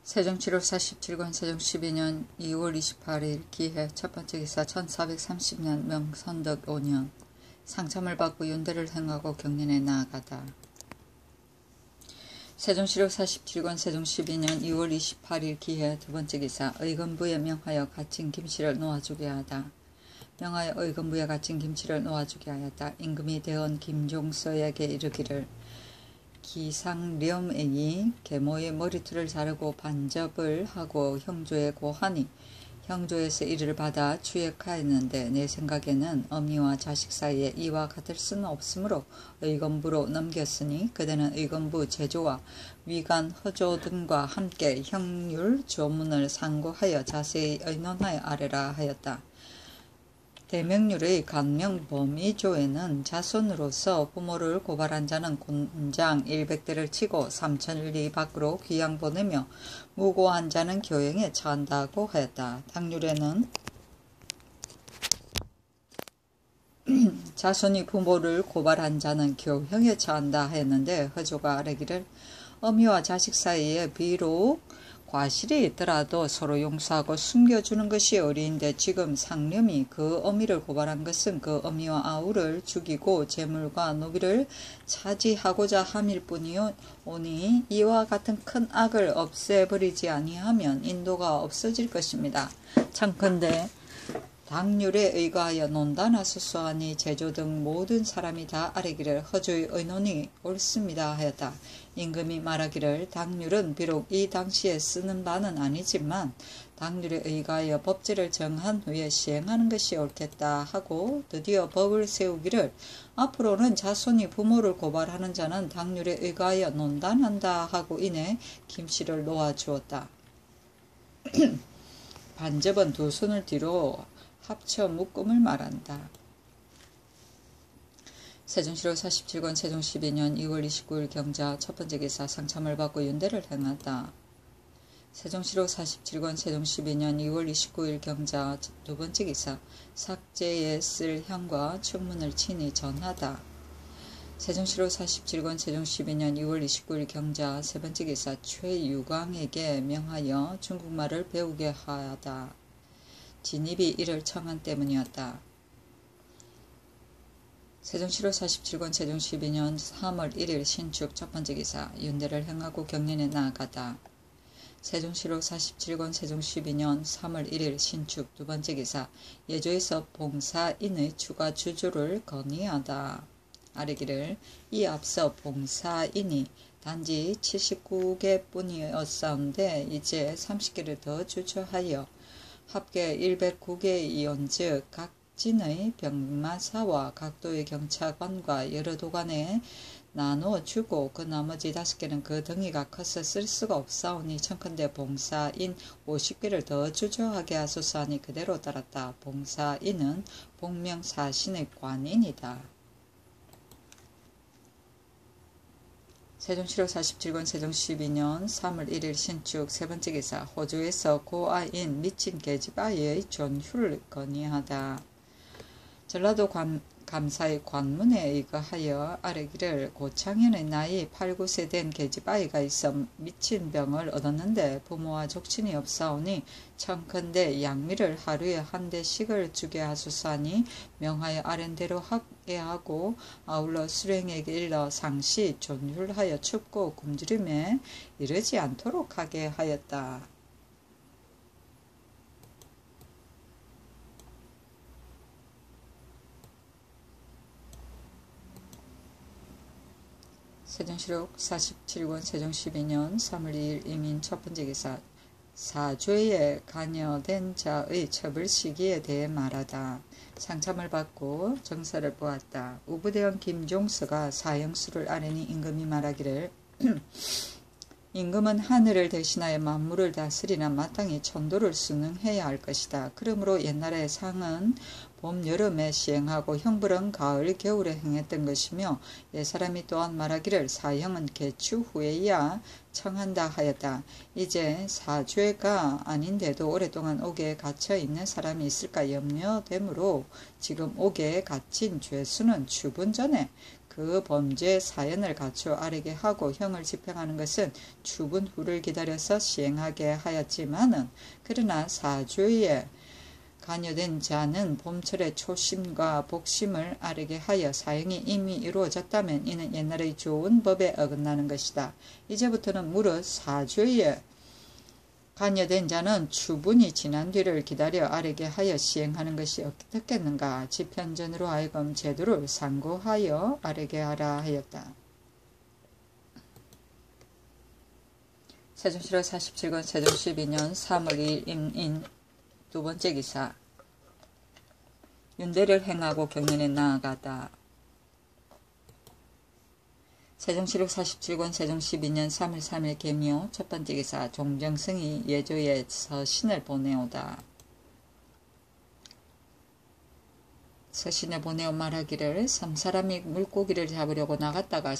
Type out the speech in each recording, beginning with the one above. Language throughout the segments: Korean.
세종 7월 47권 세종 12년 2월 28일 기해 첫번째 기사 1430년 명선덕 5년 상참을 받고 윤대를 행하고 경련에 나아가다. 세종 7월 47권 세종 12년 2월 28일 기해 두번째 기사 의건부에 명하여 갇힌 김씨를 놓아주게 하다. 명하여 의건부에 갇힌 김씨를 놓아주게 하였다. 임금이 대언 김종서에게 이르기를 기상렴이 계모의 머리털을 자르고 반접을 하고 형조에 고하니 형조에서 이를 받아 추액하였는데 내 생각에는 어미와 자식 사이에 이와 같을 수는 없으므로 의건부로 넘겼으니 그대는 의건부 제조와 위관 허조 등과 함께 형률 조문을 상고하여 자세히 의논하여 아뢰라 하였다. 대명률의 간명 범위조에는 자손으로서 부모를 고발한 자는 곤장 100대를 치고 3,000리 밖으로 귀양 보내며 무고한 자는 교행에 처한다고 하였다. 당률에는 자손이 부모를 고발한 자는 교형에 처한다 하였는데 허조가 아뢰기를 어미와 자식 사이에 비록 과실이 있더라도 서로 용서하고 숨겨주는 것이 어리인데 지금 상렴이 그 어미를 고발한 것은 그 어미와 아우를 죽이고 재물과 노비를 차지하고자 함일 뿐이오니 이와 같은 큰 악을 없애버리지 아니하면 인도가 없어질 것입니다. 참컨대 당률에 의거하여 논단하소서하니 제조 등 모든 사람이 다 아뢰기를 허조의 의논이 옳습니다 하였다. 임금이 말하기를 당률은 비록 이 당시에 쓰는 바는 아니지만 당률에 의거하여 법제를 정한 후에 시행하는 것이 옳겠다 하고 드디어 법을 세우기를 앞으로는 자손이 부모를 고발하는 자는 당률에 의거하여 논단한다 하고 이내 김씨를 놓아주었다. 반접은 두 손을 뒤로 합쳐 묶음을 말한다. 세종 7월 47권 세종 12년 2월 29일 경자 첫번째 기사 상참을 받고 윤대를 행하다. 세종 7월 47권 세종 12년 2월 29일 경자 두번째 기사 삭제에 쓸 형과 충문을 친히 전하다. 세종 7월 47권 세종 12년 2월 29일 경자 세번째 기사 최유광에게 명하여 중국말을 배우게 하다. 진입이 이를 청한 때문이었다. 세종 7월 47권 세종 12년 3월 1일 신축 첫번째 기사 윤대를 행하고 경련에 나아가다. 세종 7월 47권 세종 12년 3월 1일 신축 두번째 기사 예조에서 봉사인의 추가 주조를 건의하다. 아뢰기를 이 앞서 봉사인이 단지 79개 뿐이었사온데 이제 30개를 더 주조하여 합계 109개이온즉 각진의 병마사와 각도의 경차관과 여러 도관에 나누어 주고 그 나머지 5개는 그 덩이가 커서 쓸 수가 없사오니 청컨대 봉사인 50개를 더 주조하게 하소서 하니 그대로 따랐다. 봉사인은 복명사신의 관인이다. 세종 7월 47권 세종 12년 3월 1일 신축 세번째 기사 호주에서 고아인 미친 계집아이의 존휴를 건의하다. 전라도 감사의 관문에 의거하여 아뢰기를 고창현의 나이 8, 9세 된 계집아이가 있어 미친 병을 얻었는데 부모와 족친이 없사오니 청컨대 양미를 하루에 한 대씩을 주게 하소서 하니 명하여 아랜대로 하게 하고 아울러 수령에게 일러 상시 존휼하여 춥고 굶주림에 이르지 않도록 하게 하였다. 세종실록 47권 세종 12년 3월 2일 이민 첫번째 기사 사죄에 관여된 자의 처벌 시기에 대해 말하다. 상참을 받고 정사를 보았다. 우부대원 김종서가 사형수를 아뢰니 임금이 말하기를 임금은 하늘을 대신하여 만물을 다스리나 마땅히 천도를 순응해야 할 것이다. 그러므로 옛날에 상은 봄, 여름에 시행하고 형벌은 가을, 겨울에 행했던 것이며 옛사람이 또한 말하기를 사형은 개추 후에야 청한다 하였다. 이제 사죄가 아닌데도 오랫동안 옥에 갇혀 있는 사람이 있을까 염려되므로 지금 옥에 갇힌 죄수는 추분 전에 그 범죄 사연을 갖추어 아뢰게 하고 형을 집행하는 것은 추분 후를 기다려서 시행하게 하였지만은 그러나 사주에 관여된 자는 봄철의 초심과 복심을 아뢰게 하여 사형이 이미 이루어졌다면 이는 옛날의 좋은 법에 어긋나는 것이다. 이제부터는 무릇 사주에 관여된 자는 추분이 지난 뒤를 기다려 아뢰게 하여 시행하는 것이 어떻겠는가. 집현전으로 하여금 제도를 상고하여 아뢰게 하라 하였다. 세종실록 47권 세종 12년 3월 2일 임인 두 번째 기사. 윤대를 행하고 경연에 나아가다. 세종실록 47권 세종 12년 3월 3일 계묘 첫 번째 기사. 종정승이 예조에 서신을 보내오다. 서신을 보내어 말하기를 삼사람이 물고기를 잡으려고 나갔다가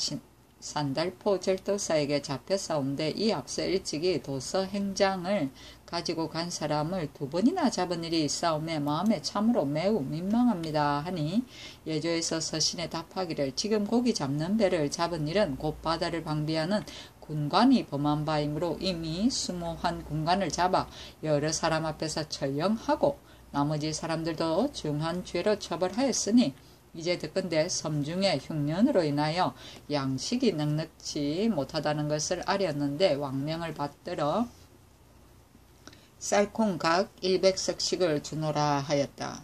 산달포 절도사에게 잡혀싸운데 이 앞서 일찍이 도서 행장을 가지고 간 사람을 2번이나 잡은 일이 있사오매 마음에 참으로 매우 민망합니다 하니 예조에서 서신에 답하기를 지금 고기 잡는 배를 잡은 일은 곧 바다를 방비하는 군관이 범한 바이므로 이미 수모한 군관을 잡아 여러 사람 앞에서 처형하고 나머지 사람들도 중한 죄로 처벌하였으니 이제 듣건대 섬중의 흉년으로 인하여 양식이 넉넉지 못하다는 것을 알였는데 왕명을 받들어 쌀콩 각 100석씩을 주노라 하였다.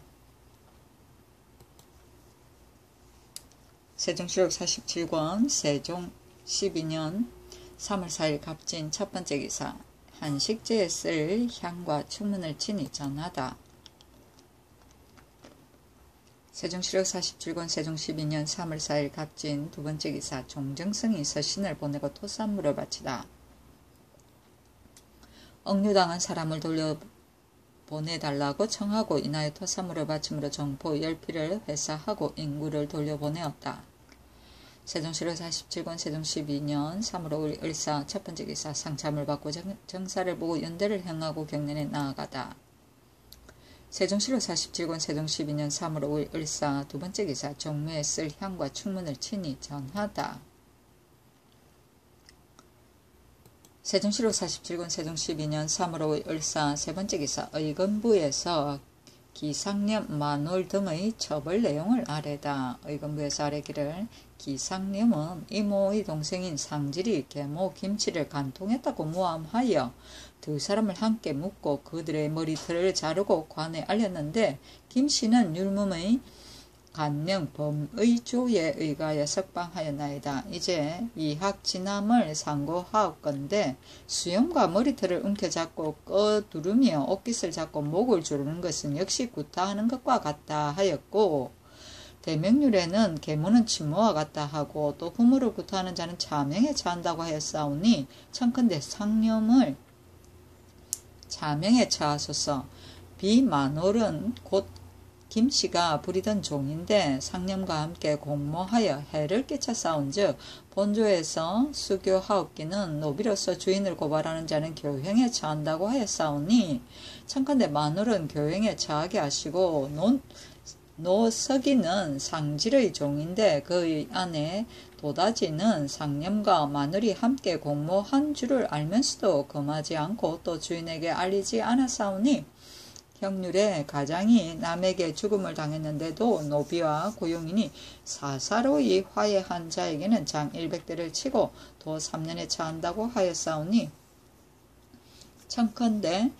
세종실록 47권 세종 12년 3월 4일 갑진 첫 번째 기사. 한식제에 쓸 향과 충문을 친히 전하다. 세종실록 47권 세종 12년 3월 4일 갑진 두 번째 기사. 종정승이 서신을 보내고 토산물을 바치다. 억류당한 사람을 돌려보내달라고 청하고 인하여 토산물을 바침으로 정포 10필을 회사하고 인구를 돌려보내었다. 세종실록 47권 세종 12년 3월 5일 을사 첫 번째 기사. 상참을 받고 정사를 보고 연대를 행하고 경연에 나아가다. 세종실록 47권 세종 12년 3월 5일 을사 두 번째 기사. 종묘에 쓸 향과 충문을 친히 전하다. 세종실록 47권 세종 12년 3월 5일 을사 세 번째 기사. 의건부에서 기상염, 만월 등의 처벌 내용을 아뢰다. 의건부에서 아뢰기를 기상염은 이모의 동생인 상질이 계모 김치를 간통했다고 모함하여 두 사람을 함께 묶고 그들의 머리털을 자르고 관에 알렸는데 김씨는 율몸의 간명 범의조에 의하여 석방하였나이다. 이제 이학진함을 상고하옵건대 수염과 머리털을 움켜잡고 꺼두르며 옷깃을 잡고 목을 조르는 것은 역시 구타하는 것과 같다 하였고 대명률에는 계모는 침모와 같다 하고 또 부모를 구타하는 자는 자명에 처한다고 하였사오니 청컨대 상념을 자명에 처하소서. 비만월은 곧 김씨가 부리던 종인데 상념과 함께 공모하여 해를 끼쳤사온즉 본조에서 수교하옵기는 노비로서 주인을 고발하는 자는 교형에 처한다고 하였사오니 청컨대 만월은 교형에 처하게 하시고 노석이는 상질의 종인데 그의 아내 도다지는 상념과 마늘이 함께 공모한 줄을 알면서도 금하지 않고 또 주인에게 알리지 않았사오니 형률에 가장이 남에게 죽음을 당했는데도 노비와 고용인이 사사로이 화해한 자에게는 장 100대를 치고 도 3년에 처한다고 하였사오니 청컨대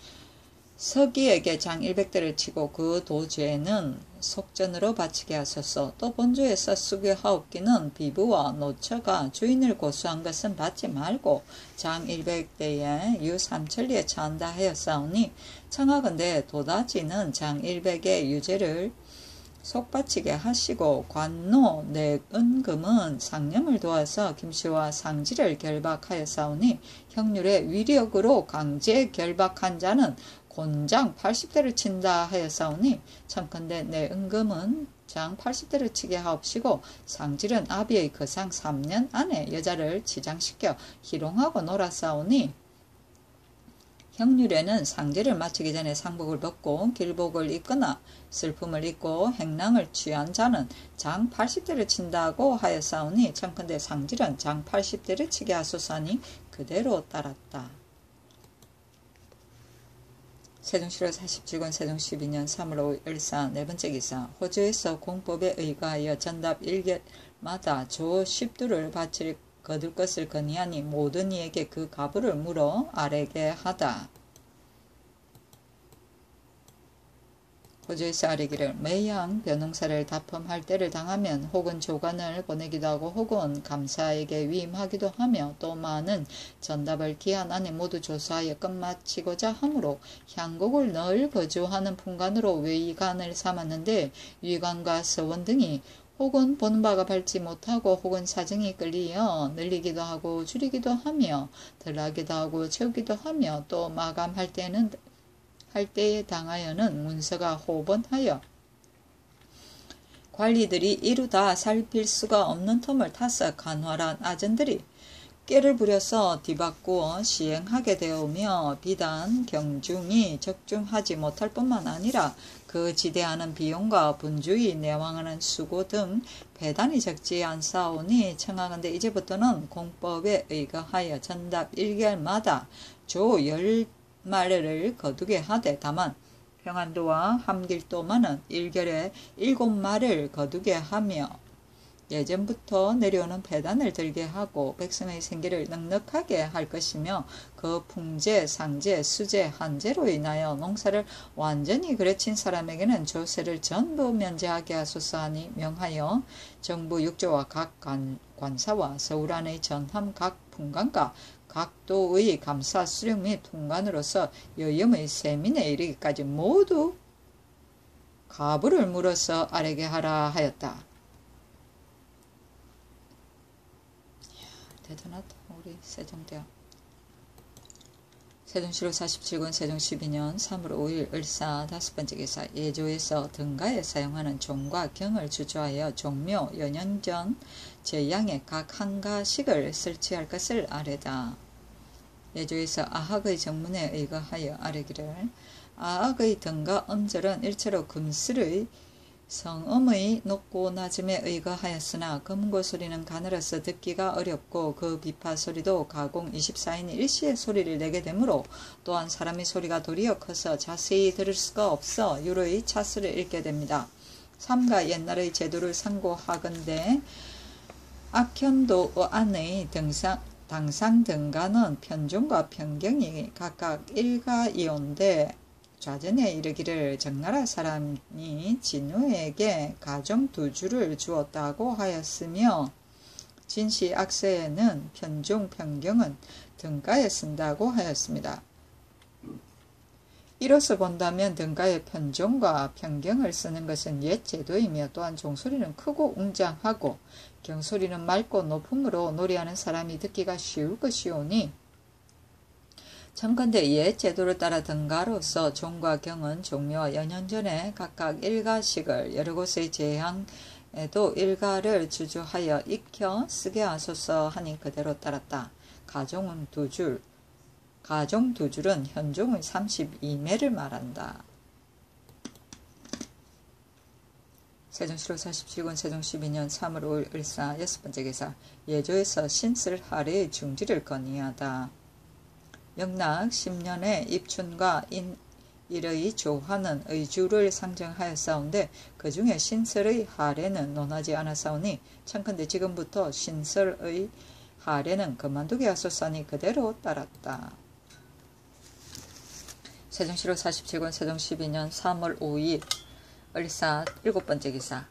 서기에게 장 100대를 치고 그 도죄는 속전으로 바치게 하소서. 또 본조에서 수교하옵기는 비부와 노처가 주인을 고소한 것은 받지 말고 장 100대에 유 3천리에 처한다 하였사오니 청하건대 도다지는 장 100의 유죄를 속바치게 하시고 관노 내은금은 상념을 도와서 김씨와 상지를 결박하였사오니 형률의 위력으로 강제 결박한 자는 곤장 80대를 친다 하였사오니 청컨대 내은금은 장 80대를 치게 하옵시고 상질은 아비의 거상 3년 안에 여자를 치장시켜 희롱하고 놀았사오니 형률에는 상제를 마치기 전에 상복을 벗고 길복을 입거나 슬픔을 입고 행랑을 취한 자는 장 80대를 친다고 하였사오니 청컨대 상질은 장 80대를 치게 하소서하니 그대로 따랐다. 세종시로 47권 세종 12년 3월 5일 을사 네번째 기사. 호주에서 공법에 의거하여 전답 1개마다 조 10두를 바칠 거둘 것을 건의하니 모든 이에게 그 가부를 물어 아래게 하다. 호주에서 아래기를 매양 변호사를 다품할 때를 당하면 혹은 조관을 보내기도 하고 혹은 감사에게 위임하기도 하며 또 많은 전답을 기한 안에 모두 조사하여 끝마치고자 하므로 향곡을 늘 거주하는 풍관으로 외관을 삼았는데 위관과 서원 등이 혹은 보는 바가 밝지 못하고 혹은 사정이 끌리어 늘리기도 하고 줄이기도 하며 덜하기도 하고 채우기도 하며 또 마감할 때에 당하여는 문서가 호번하여 관리들이 이루다 살필 수가 없는 틈을 타서 간활한 아전들이 꾀를 부려서 뒤바꾸어 시행하게 되오며 비단 경중이 적중하지 못할 뿐만 아니라 그 지대하는 비용과 분주히 내왕하는 수고 등 배단이 적지 않사오니 청하건대 이제부터는 공법에 의거하여 전답 1개월마다 조 10마리를 거두게 하되 다만 평안도와 함길도만은 1개월에 7마리를 거두게 하며 예전부터 내려오는 배단을 들게 하고 백성의 생계를 넉넉하게 할 것이며 그 풍제, 상제, 수제, 한제로 인하여 농사를 완전히 그르친 사람에게는 조세를 전부 면제하게 하소서 하니 명하여 정부 육조와 각 관사와 서울 안의 전함 각 풍관과 각 도의 감사 수령 및 통관으로서 여염의 세민에 이르기까지 모두 가부를 물어서 아래게 하라 하였다. 대단하다 우리 세종대왕. 세종시로 47권 세종 12년 3월 5일 을사 다섯번째 기사. 예조에서 등가에 사용하는 종과 경을 주조하여 종묘 연년전 제양에 각 한가식을 설치할 것을 아래다. 예조에서 아학의 정문에 의거하여 아래기를 아학의 등가 음절은 일체로 금슬의 성음의 높고 낮음에 의거하였으나 금고 소리는 가늘어서 듣기가 어렵고 그 비파 소리도 가공 24인이 일시에 소리를 내게 되므로 또한 사람의 소리가 도리어 커서 자세히 들을 수가 없어 유로의 차수를 읽게 됩니다. 삼가 옛날의 제도를 상고하건대 악현도 안의 당상 등가는 편종과 편경이 각각 일가이온데 좌전에 이르기를 정나라 사람이 진우에게 가정 2주를 주었다고 하였으며 진시 악세에는 편종 편경은 등가에 쓴다고 하였습니다. 이로서 본다면 등가에 편종과 편경을 쓰는 것은 옛 제도이며 또한 종소리는 크고 웅장하고 경소리는 맑고 높음으로 노래하는 사람이 듣기가 쉬울 것이오니 청컨대 옛 제도를 따라 등가로서 종과 경은 종묘와 연년전에 각각 일가식을 여러 곳의 제향에도 일가를 주조하여 익혀 쓰게 하소서 하니 그대로 따랐다. 가종은 2줄, 가종 2줄은 현종의 32매를 말한다. 세종시로 47권 세종 12년 3월 5일 을사 여섯번째 기사. 예조에서 신슬 하례의 중지를 건의하다. 영락 10년에 입춘과 인일의 조화는 의주를 상정하였사온데 그 중에 신설의 하례는 논하지 않았사오니 청컨대 지금부터 신설의 하례는 그만두게 하소서니 그대로 따랐다. 세종시로 47권 세종 12년 3월 5일 을사 7번째 기사.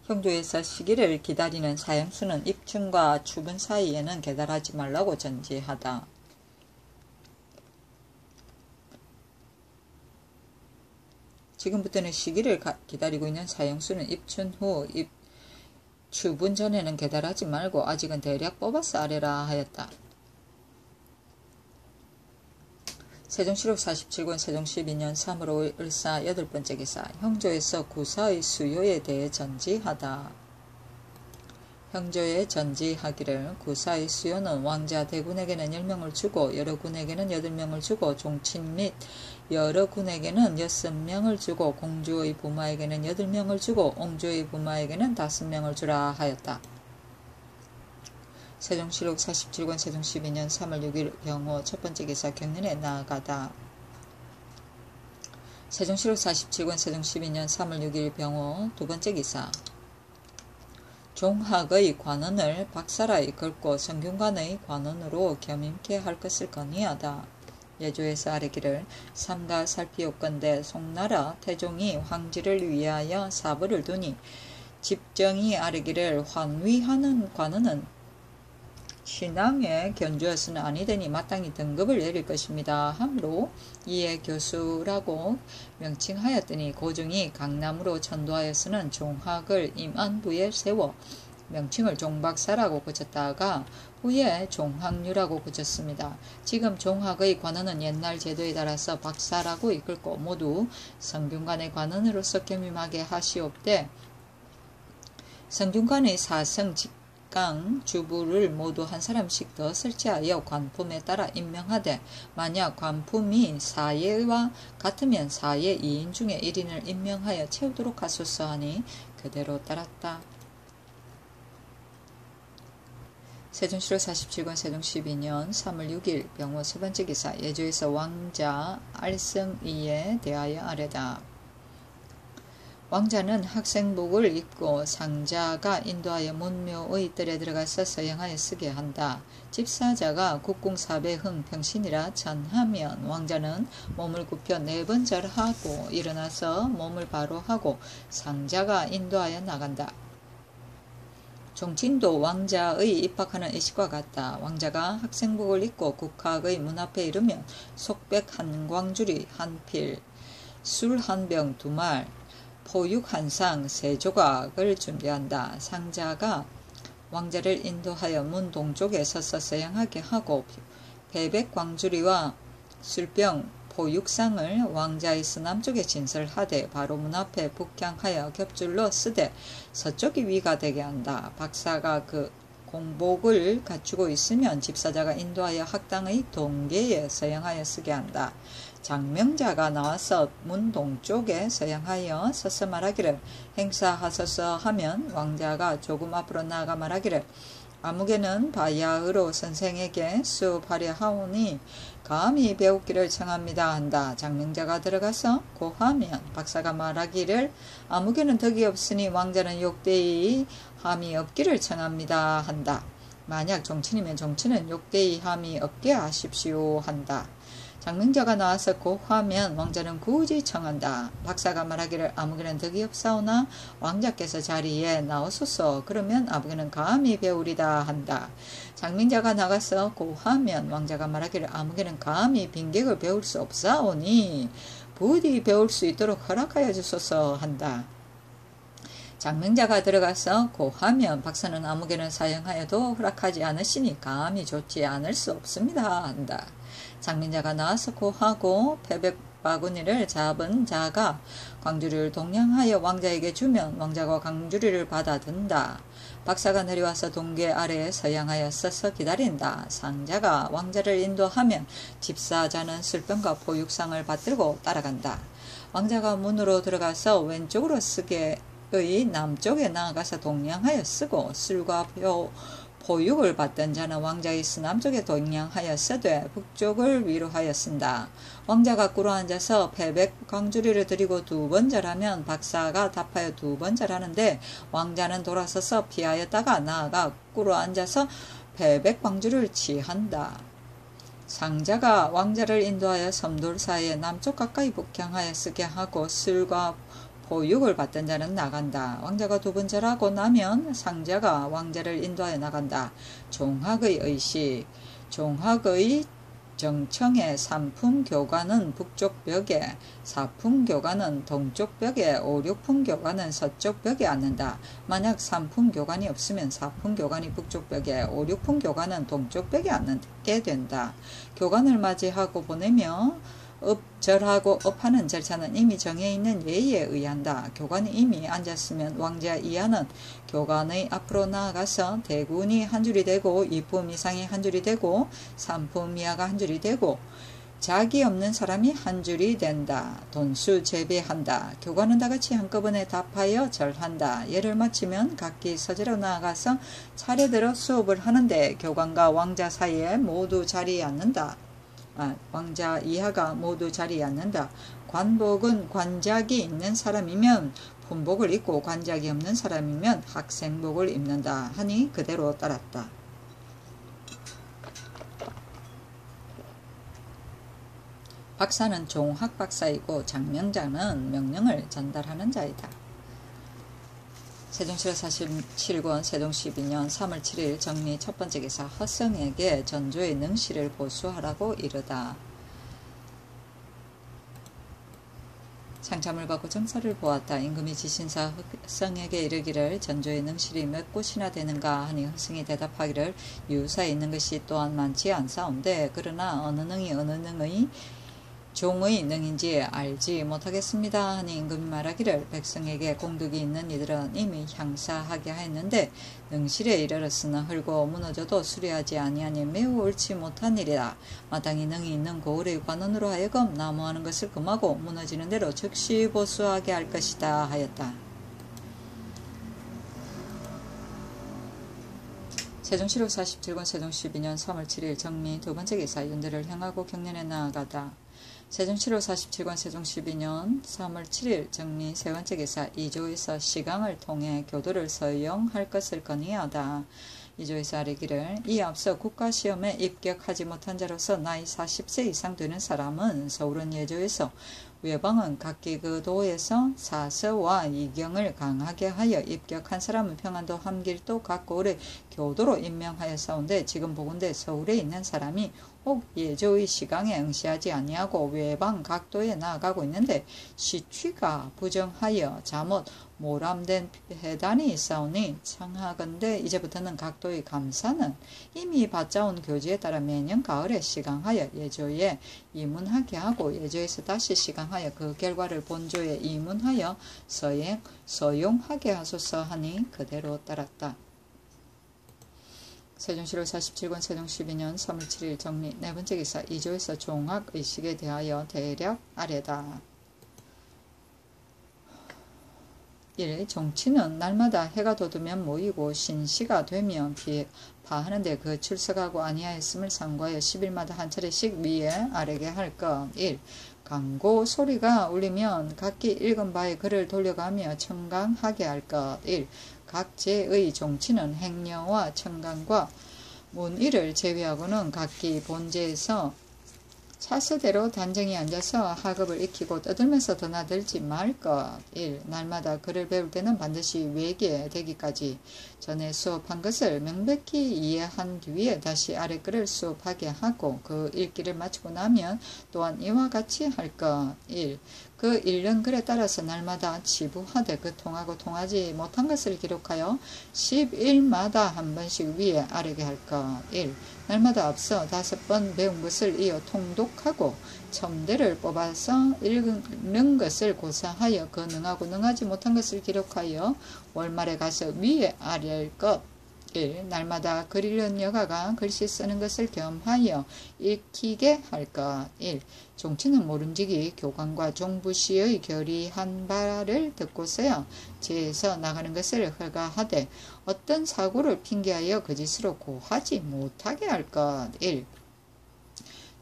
형조에서 시기를 기다리는 사형수는 입춘과 추분 사이에는 계달하지 말라고 전지하다. 지금부터는 시기를 기다리고 있는 사형수는 입춘 후 추분 전에는 계달하지 말고 아직은 대략 뽑아서 아래라 하였다. 세종시로 47권 세종 12년 3월 5일 을사 8번째 기사. 형조에서 구사의 수요에 대해 전지하다. 형조에 전지하기를 구사의 수요는 왕자 대군에게는 10명을 주고 여러 군에게는 8명을 주고 종친 및 여러 군에게는 6명을 주고 공주의 부마에게는 8명을 주고 옹주의 부마에게는 5명을 주라 하였다. 세종실록 47권 세종 12년 3월 6일 병호 첫 번째 기사 경륜에 나아가다. 세종실록 47권 세종 12년 3월 6일 병호 두 번째 기사. 종학의 관원을 박사라 이끌고 성균관의 관원으로 겸임케 할 것을 건의하다. 예조에서 아뢰기를 삼가 살피옵건대 송나라 태종이 황지를 위하여 사부를 두니 집정이 아뢰기를 환위하는 관원은 신앙에 견주어서는 아니되니 마땅히 등급을 내릴 것입니다. 하므로 이에 교수라고 명칭하였더니 고종이 강남으로 전도하여서는 종학을 임안부에 세워 명칭을 종박사라고 고쳤다가 후에 종학류라고 고쳤습니다. 지금 종학의 관원은 옛날 제도에 따라서 박사라고 이끌고 모두 성균관의 관원으로서 겸임하게 하시옵되 성균관의 사성 강 주부를 모두 한 사람씩 더 설치하여 관품에 따라 임명하되 만약 관품이 사예와 같으면 사예 2인 중에 1인을 임명하여 채우도록 하소서 하니 그대로 따랐다. 세종실록 47권 세종 12년 3월 6일 병호 세 번째 기사. 예조에서 왕자 알성이에 대하여 아뢰다. 왕자는 학생복을 입고 상자가 인도하여 문묘의 뜰에 들어가서 서행하여 쓰게 한다. 집사자가 국궁사배흥 평신이라 전하면 왕자는 몸을 굽혀 4번 절하고 일어나서 몸을 바로 하고 상자가 인도하여 나간다. 종친도 왕자의 입학하는 의식과 같다. 왕자가 학생복을 입고 국학의 문 앞에 이르면 속백 한 광주리 한 필, 술 한 병 2말, 포육 한 상 3조각을 준비한다. 상자가 왕자를 인도하여 문 동쪽에 서서 서양하게 하고 배백 광주리와 술병 포육상을 왕자의 서남쪽에 진설하되 바로 문 앞에 북향하여 겹줄로 쓰되 서쪽이 위가 되게 한다. 박사가 그 공복을 갖추고 있으면 집사자가 인도하여 학당의 동계에 서양하여 쓰게 한다. 장명자가 나와서 문 동쪽에 서양하여 서서 말하기를 행사하소서 하면 왕자가 조금 앞으로 나아가 말하기를 아무개는 바야흐로 선생에게 수업하려 하오니 감히 배우기를 청합니다 한다. 장명자가 들어가서 고하면 박사가 말하기를 아무개는 덕이 없으니 왕자는 욕되이 함이 없기를 청합니다 한다. 만약 종친이면 종친은 욕되이 함이 없게 하십시오 한다. 장명자가 나와서 고하면 왕자는 굳이 청한다. 박사가 말하기를 아무개는 덕이 없사오나 왕자께서 자리에 나오소서. 그러면 아무개는 감히 배우리다 한다. 장명자가 나가서 고하면 왕자가 말하기를 아무개는 감히 빈객을 배울 수 없사오니 부디 배울 수 있도록 허락하여 주소서 한다. 장명자가 들어가서 고하면 박사는 아무개는 사용하여도 허락하지 않으시니 감히 좋지 않을 수 없습니다 한다. 장명자가 나와서 고하고 패백바구니를 잡은 자가 광주리를 동양하여 왕자에게 주면 왕자가 광주리를 받아든다. 박사가 내려와서 동계 아래에 서양하여 서서 기다린다. 상자가 왕자를 인도하면 집사자는 술병과 포육상을 받들고 따라간다. 왕자가 문으로 들어가서 왼쪽으로 쓰게 의 남쪽에 나아가서 동양하여 쓰고 술과 포육을 받던 자는 왕자의 서남쪽에 동양하여 쓰되 북쪽을 위로하여 쓴다. 왕자가 꿇어 앉아서 패백 광주리를 들이고 2번 절하면 박사가 답하여 2번 절하는데 왕자는 돌아서서 피하였다가 나아가 꿇어 앉아서 패백 광주리를 취한다. 상자가 왕자를 인도하여 섬돌 사이에 남쪽 가까이 북향하여 쓰게 하고 술과 포육을 받던 자는 나간다. 왕자가 2번 절하고 나면 상자가 왕자를 인도하여 나간다. 종학의 의식. 종학의 정청의 삼품교관은 북쪽 벽에, 사품교관은 동쪽 벽에, 오륙품교관은 서쪽 벽에 앉는다. 만약 삼품교관이 없으면 사품교관이 북쪽 벽에, 오륙품교관은 동쪽 벽에 앉게 된다. 교관을 맞이하고 보내며 절하고 업하는 절차는 이미 정해있는 예의에 의한다. 교관이 이미 앉았으면 왕자 이하는 교관의 앞으로 나아가서 대군이 한 줄이 되고 2품 이상이 한 줄이 되고 3품 이하가 한 줄이 되고 자기 없는 사람이 한 줄이 된다. 돈수 재배한다. 교관은 다같이 한꺼번에 답하여 절한다. 예를 마치면 각기 서재로 나아가서 차례대로 수업을 하는데 교관과 왕자 사이에 모두 자리에 앉는다. 왕자 이하가 모두 자리에 앉는다. 관복은 관작이 있는 사람이면 품복을 입고 관작이 없는 사람이면 학생복을 입는다 하니 그대로 따랐다. 박사는 종학박사이고 장명자는 명령을 전달하는 자이다. 세종실록 47권 세종 12년 3월 7일 정리 첫 번째 기사 허성에게 전조의 능시를 보수하라고 이르다. 상참을 받고 정사를 보았다. 임금이 지신사 허성에게 이르기를 전조의 능실이 몇 곳이나 되는가 하니 허성이 대답하기를 유사에 있는 것이 또한 많지 않사온데 그러나 어느 능이 어느 능의 종의 능인지 알지 못하겠습니다 하니 임금이 말하기를 백성에게 공덕이 있는 이들은 이미 향사하게 하였는데 능실에 이르렀으나 헐고 무너져도 수리하지 아니하니 매우 옳지 못한 일이다. 마땅히 능이 있는 고을의 관원으로 하여금 나무하는 것을 금하고 무너지는 대로 즉시 보수하게 할 것이다 하였다. 세종실록 47권 세종 12년 3월 7일 정리 두 번째 기사 윤대를 향하고 경련에 나아가다. 세종실록 47권 세종 12년 3월 7일 정리 세 번째 기사 이조에서 시강을 통해 교도를 서용할 것을 건의하다. 이조에서 아뢰기를 이 앞서 국가시험에 입격하지 못한 자로서 나이 40세 이상 되는 사람은 서울은 예조에서 외방은 각기 그 도에서 사서와 이경을 강하게 하여 입격한 사람은 평안도 함길도 각 고을의 교도로 임명하였사온데 지금 보건대 서울에 있는 사람이 혹 예조의 시강에 응시하지 아니하고 외방 각도에 나아가고 있는데 시취가 부정하여 잘못 모람된 해단이 있사오니 청하건대 이제부터는 각도의 감사는 이미 받자온 교지에 따라 매년 가을에 시강하여 예조에 이문하게 하고 예조에서 다시 시강하여 그 결과를 본조에 이문하여 서용하게 하소서 하니 그대로 따랐다. 세종실록 47권 세종 12년 3월 7일 정리 네 번째 기사 이조에서 종학의식에 대하여 대략 아래다. 1. 정치는 날마다 해가 돋으면 모이고 신시가 되면 파하는데 그 출석하고 아니하였음을 상고하여 10일마다 한 차례씩 위에 아래게 할 것. 1. 강고 소리가 울리면 각기 읽은 바에 글을 돌려가며 청강하게 할 것. 1. 각 제의 종치는 행려와 청강과 문의를 제외하고는 각기 본제에서 차서대로 단정히 앉아서 학업을 익히고 떠들면서 드나들지 말 것. 1. 날마다 글을 배울 때는 반드시 외계되기까지 전에 수업한 것을 명백히 이해한 뒤에 다시 아래 글을 수업하게 하고 그 읽기를 마치고 나면 또한 이와 같이 할 것. 1. 그 읽는 글에 따라서 날마다 치부하되 그 통하고 통하지 못한 것을 기록하여 10일마다 한 번씩 위에 아래게 할 것. 1. 날마다 앞서 5번 배운 것을 이어 통독하고 첨대를 뽑아서 읽는 것을 고사하여 그 능하고 능하지 못한 것을 기록하여 월말에 가서 위에 아래할 것. 1. 날마다 글 읽는 여가가 글씨 쓰는 것을 겸하여 읽히게 할 것. 1. 종치는 모름지기 교관과 종부시의 결의한 바를 듣고서야 제에서 나가는 것을 허가하되 어떤 사고를 핑계하여 거짓으로 고하지 못하게 할 것. 1.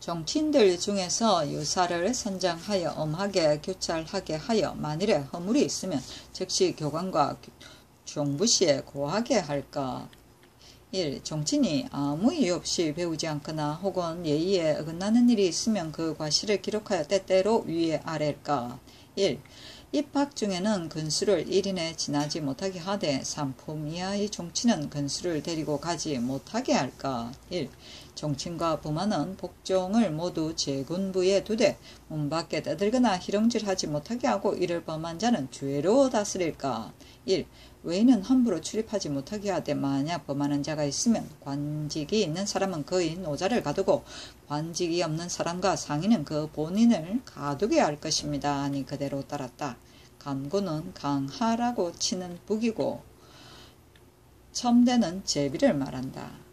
정치인들 중에서 유사를 선정하여 엄하게 교찰하게 하여 만일에 허물이 있으면 즉시 교관과 종부시에 고하게 할 것. 1. 정치인이 아무 이유 없이 배우지 않거나 혹은 예의에 어긋나는 일이 있으면 그 과실을 기록하여 때때로 위에 아래일 것. 1. 입학 중에는 근수를 1인에 지나지 못하게 하되 3품 이하의 종치는 근수를 데리고 가지 못하게 할 것. 1. 종친과 부마는 복종을 모두 제군부에 두되 문 밖에 떠들거나 희롱질하지 못하게 하고 이를 범한 자는 죄로 다스릴까. 1. 외인은 함부로 출입하지 못하게 하되 만약 범하는 자가 있으면 관직이 있는 사람은 그의 노자를 가두고 관직이 없는 사람과 상인은 그 본인을 가두게 할 것입니다. 하니 그대로 따랐다. 간고는 강하라고 치는 북이고 첨대는 제비를 말한다.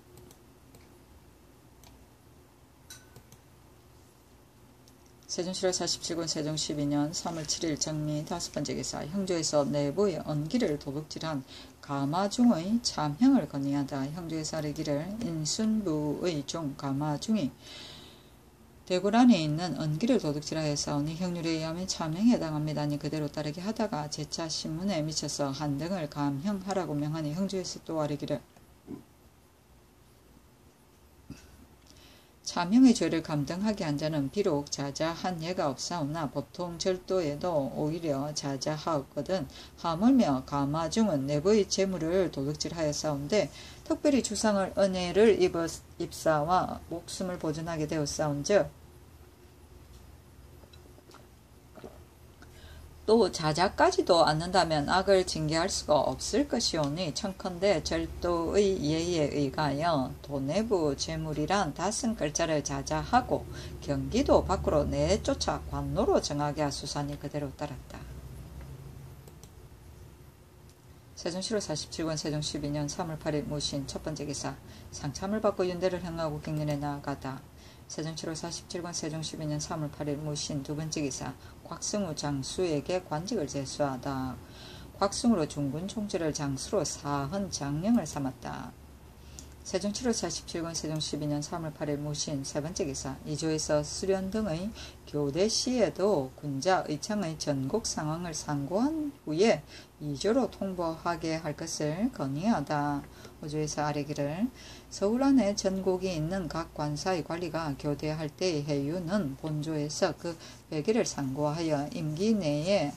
세종실록 47권 세종 12년 3월 7일 정리 5번째 기사. 형조에서 내부의 언기를 도둑질한 가마중의 참형을 건의하다. 형조에서 아뢰기를 인순부의 종 가마중이 대궐 안에 있는 언기를 도둑질하여 싸우니 형률에 의하면 참형에 해당합니다니 그대로 따르게 하다가 재차 신문에 미쳐서 한등을 감형하라고 명하니 형조에서 또 아뢰기를 참형의 죄를 감당하게 한 자는 비록 자자한 예가 없사오나 보통 절도에도 오히려 자자하였거든. 하물며 가마중은 내부의 재물을 도둑질하여 싸운데 특별히 주상을 은혜를 입사와 목숨을 보존하게 되었사온즉 또 자자까지도 않는다면 악을 징계할 수가 없을 것이오니 청컨대 절도의 예에 의하여 도내부 재물이란 닷슨 글자를 자자하고 경기도 밖으로 내쫓아 관노로 정하게 하소서니 그대로 따랐다. 세종실록 47권 세종 12년 3월 8일 무신 첫번째 기사. 상참을 받고 윤대를 행하고 격렬에 나아가다. 세종실록 47권 세종 12년 3월 8일 무신 두번째 기사. 곽승우 장수에게 관직을 제수하다. 곽승우로 중군 총지를 장수로 사헌 장령을 삼았다. 세종실록 47권 세종 12년 3월 8일 무신 세번째 기사. 이조에서 수련 등의 교대 시에도 군자 의창의 전국 상황을 상고한 후에 이조로 통보하게 할 것을 건의하다. 오조에서 아뢰기를 서울 안에 전국이 있는 각 관사의 관리가 교대할 때의 해유는 본조에서 그 회계를 상고하여 임기 내에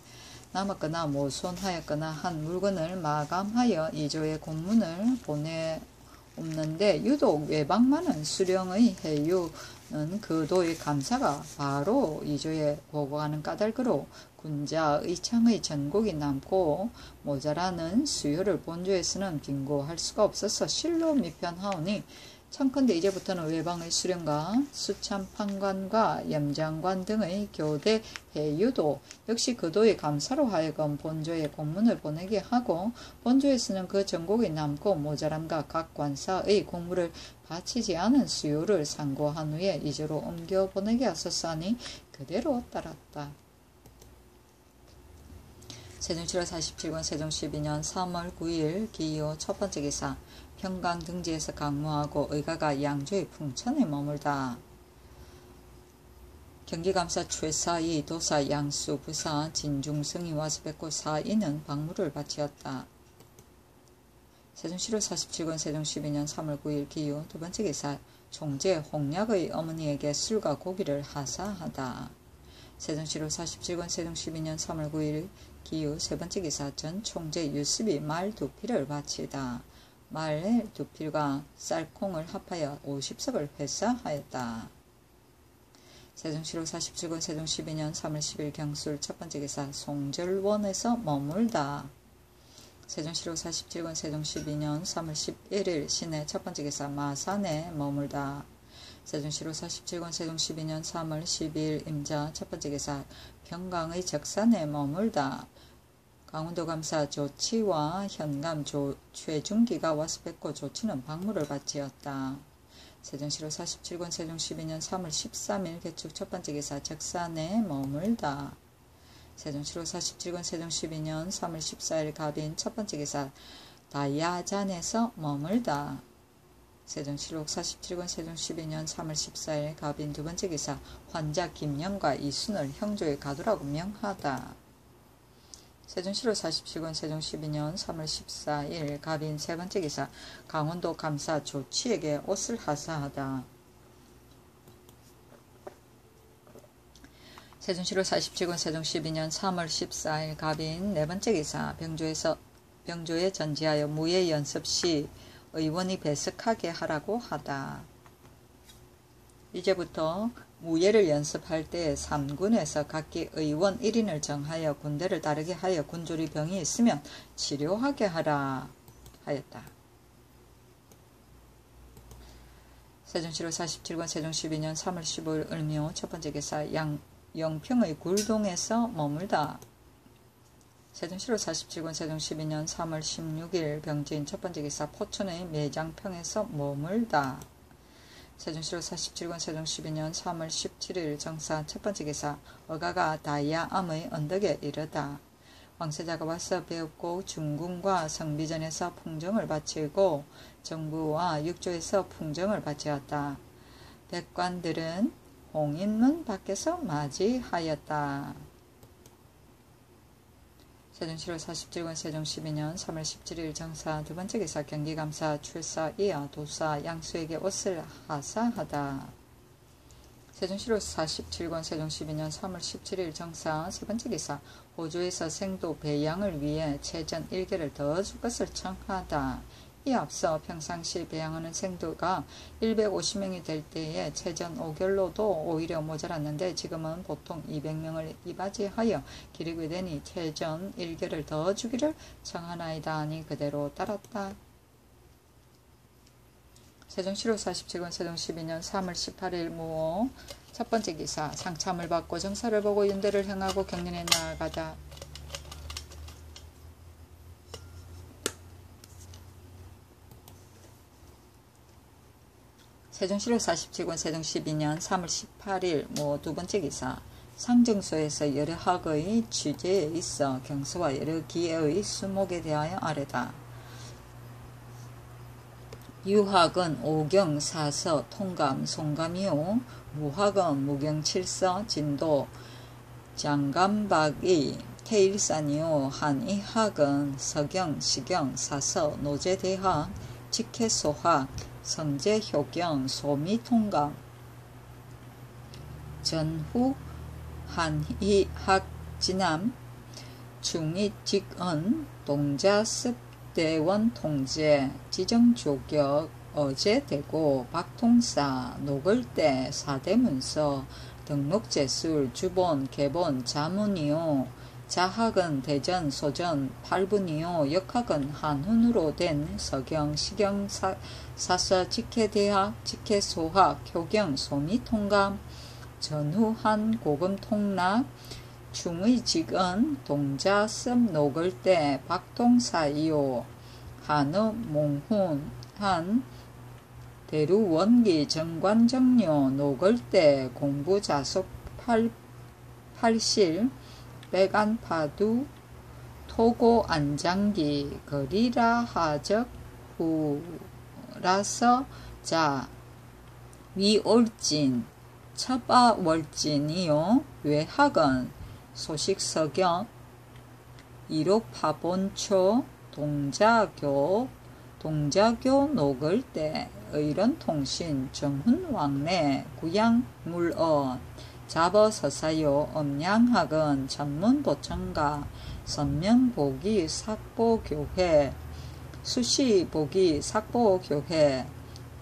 남았거나 모손하였거나 한 물건을 마감하여 이조의 공문을 보내옵는데 유독 외박 많은 수령의 해유는 그 도의 감사가 바로 이조에 보고하는 까닭으로 군자 의창의 전곡이 남고 모자라는 수요를 본조에서는 빙고할 수가 없어서 실로 미편하오니 청컨대 이제부터는 외방의 수령과 수참판관과 염장관 등의 교대 해유도 역시 그 도의 감사로 하여금 본조에 공문을 보내게 하고 본조에서는 그 전곡이 남고 모자람과 각 관사의 공무를 바치지 않은 수요를 상고한 후에 이조로 옮겨 보내게 하소서 하니 그대로 따랐다. 세종실록 47권 세종 12년 3월 9일 기호 첫번째 기사. 평강 등지에서 강무하고 의가가 양주의 풍천에 머물다. 경기감사 최사이 도사 양수 부사 진중성이 와서 뵙고 사이는 박무를 바치었다. 세종실록 47권 세종 12년 3월 9일 기호 두번째 기사. 총재 홍약의 어머니에게 술과 고기를 하사하다. 세종실록 47권 세종 12년 3월 9일 기후 세번째 기사. 전 총재 유습이 말 2필을 바치다. 말 2필과 쌀콩을 합하여 50석을 회사하였다. 세종실록 47권 세종 12년 3월 10일 경술 첫번째 기사. 송절원에서 머물다. 세종실록 47권 세종 12년 3월 11일 시내 첫번째 기사. 마산에 머물다. 세종실록 47권 세종 12년 3월 12일 임자 첫번째 기사. 평강의 적산에 머물다. 강원도감사 조치와 현감 최중기가 와서 뵙고 조치는 박무를 바치었다. 세종실록 47권 세종 12년 3월 13일 개축 첫번째 기사. 적산에 머물다. 세종실록 47권 세종 12년 3월 14일 갑인 첫번째 기사. 다야잔에서 머물다. 세종실록 47권 세종 12년 3월 14일 갑인 두번째 기사. 환자 김영과 이순을 형조에 가두라고 명하다. 세종실록 47권 세종 12년 3월 14일 갑인 세번째 기사. 강원도 감사 조치에게 옷을 하사하다. 세종실록 47권 세종 12년 3월 14일 갑인 네번째 기사. 병조에 전지하여 무예 연습 시 의원이 배석하게 하라고 하다. 이제부터 무예를 연습할 때 3군에서 각기 의원 1인을 정하여 군대를 따르게 하여 군졸이 병이 있으면 치료하게 하라 하였다. 세종시로 47권 세종 12년 3월 15일 을묘 첫번째 기사 영평의 굴동에서 머물다. 세종시로 47권 세종 12년 3월 16일 병진 첫번째 기사 포천의 매장평에서 머물다. 세종시로 47권 세종 12년 3월 17일 정사 첫번째 기사 어가가 다이아암의 언덕에 이르다. 왕세자가 와서 배웠고 중궁과 성비전에서 풍정을 바치고 정부와 육조에서 풍정을 바치었다. 백관들은 홍인문 밖에서 맞이하였다. 세종시로 47권 세종 12년 3월 17일 정사 두번째 기사 경기감사 출사 이하 도사 양수에게 옷을 하사하다. 세종시로 47권 세종 12년 3월 17일 정사 세번째 기사 호주에서 생도 배양을 위해 채전 1개를 더 줄 것을 청하다. 이 앞서 평상시 배양하는 생도가 150명이 될 때에 채전 5결로도 오히려 모자랐는데 지금은 보통 200명을 이바지하여 기르게 되니 채전 1결을 더 주기를 청하나이다 하니 그대로 따랐다. 세종시로 47권 세종 12년 3월 18일 무오 첫번째 기사 상참을 받고 정사를 보고 윤대를 행하고 경륜에 나아가다. 세종시로 47권 세종 12년 3월 18일 뭐 두번째 기사 상정소에서 여러 학의 취재에 있어 경서와 여러 기의 수목에 대하여 아뢰다. 유학은 오경, 사서, 통감, 송감이요. 무학은 무경, 칠서, 진도, 장감박이, 태일산이요. 한의학은 서경, 시경, 사서, 노제대학, 직해소학, 성제효경, 소미통감, 전후 한의학진암, 중의직언, 동자습대원 통제, 지정조격, 어제대고, 박통사, 노걸대, 사대문서, 등록제술, 주본, 개본, 자문이요. 자학은 대전, 소전, 팔분이요. 역학은 한훈으로 된 서경, 시경, 사서, 직해대학, 직해소학, 효경, 소미통감, 전후한 고금통락, 중의직언, 동자습, 노걸대, 박통사이요. 한읍, 몽훈, 한, 대루원기, 정관정료, 노걸대, 공부자속, 팔실, 백안파두, 토고 안장기, 거리라 하적, 후라서, 자, 위올진, 첩아월진이요. 외학은 소식서경, 이록파본초, 동자교 노걸대, 의론통신, 정훈왕래, 구양물언, 잡어서사요. 엄양학은 전문보청가, 선명보기, 삭보교회, 수시보기, 삭보교회,